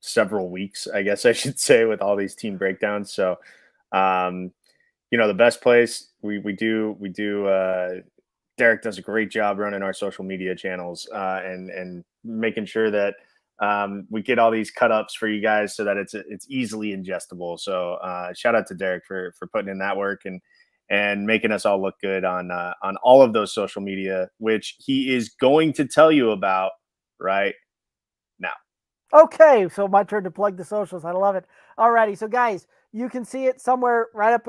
several weeks, I guess I should say, with all these team breakdowns. So, the best place we do, Derek does a great job running our social media channels and making sure that we get all these cut ups for you guys so that it's easily ingestible. So shout out to Derek for putting in that work and making us all look good on all of those social media, which he is going to tell you about right now. Okay, so my turn to plug the socials. I love it. All righty, so guys, you can see it somewhere right up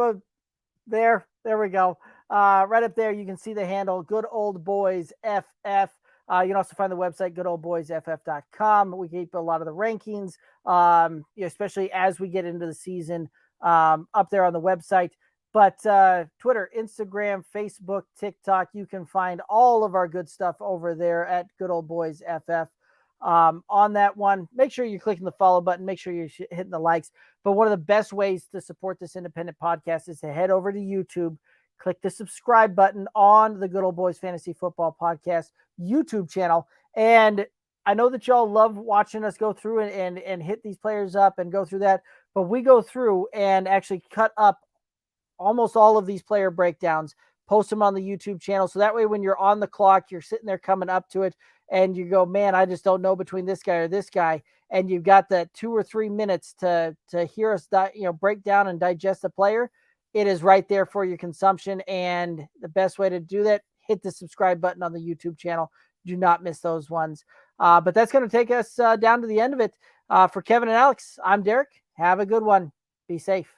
there. There we go. Right up there, you can see the handle, Good Old Boys FF. You can also find the website, goodoldboysff.com. We keep a lot of the rankings, especially as we get into the season up there on the website. But Twitter, Instagram, Facebook, TikTok, you can find all of our good stuff over there at Good Old Boys FF. On that one, make sure you're clicking the follow button. Make sure you're hitting the likes. But one of the best ways to support this independent podcast is to head over to YouTube, click the subscribe button on the Good Old Boys Fantasy Football Podcast YouTube channel. And I know that y'all love watching us go through and hit these players up and go through that. But we go through and actually cut up almost all of these player breakdowns, post them on the YouTube channel. So that way, when you're on the clock, you're sitting there coming up to it and you go, man, I just don't know between this guy or this guy. And you've got that 2 or 3 minutes to hear us, break down and digest the player. It is right there for your consumption. And the best way to do that, hit the subscribe button on the YouTube channel. Do not miss those ones. But that's going to take us down to the end of it. For Kevin and Alex, I'm Derek. Have a good one. Be safe.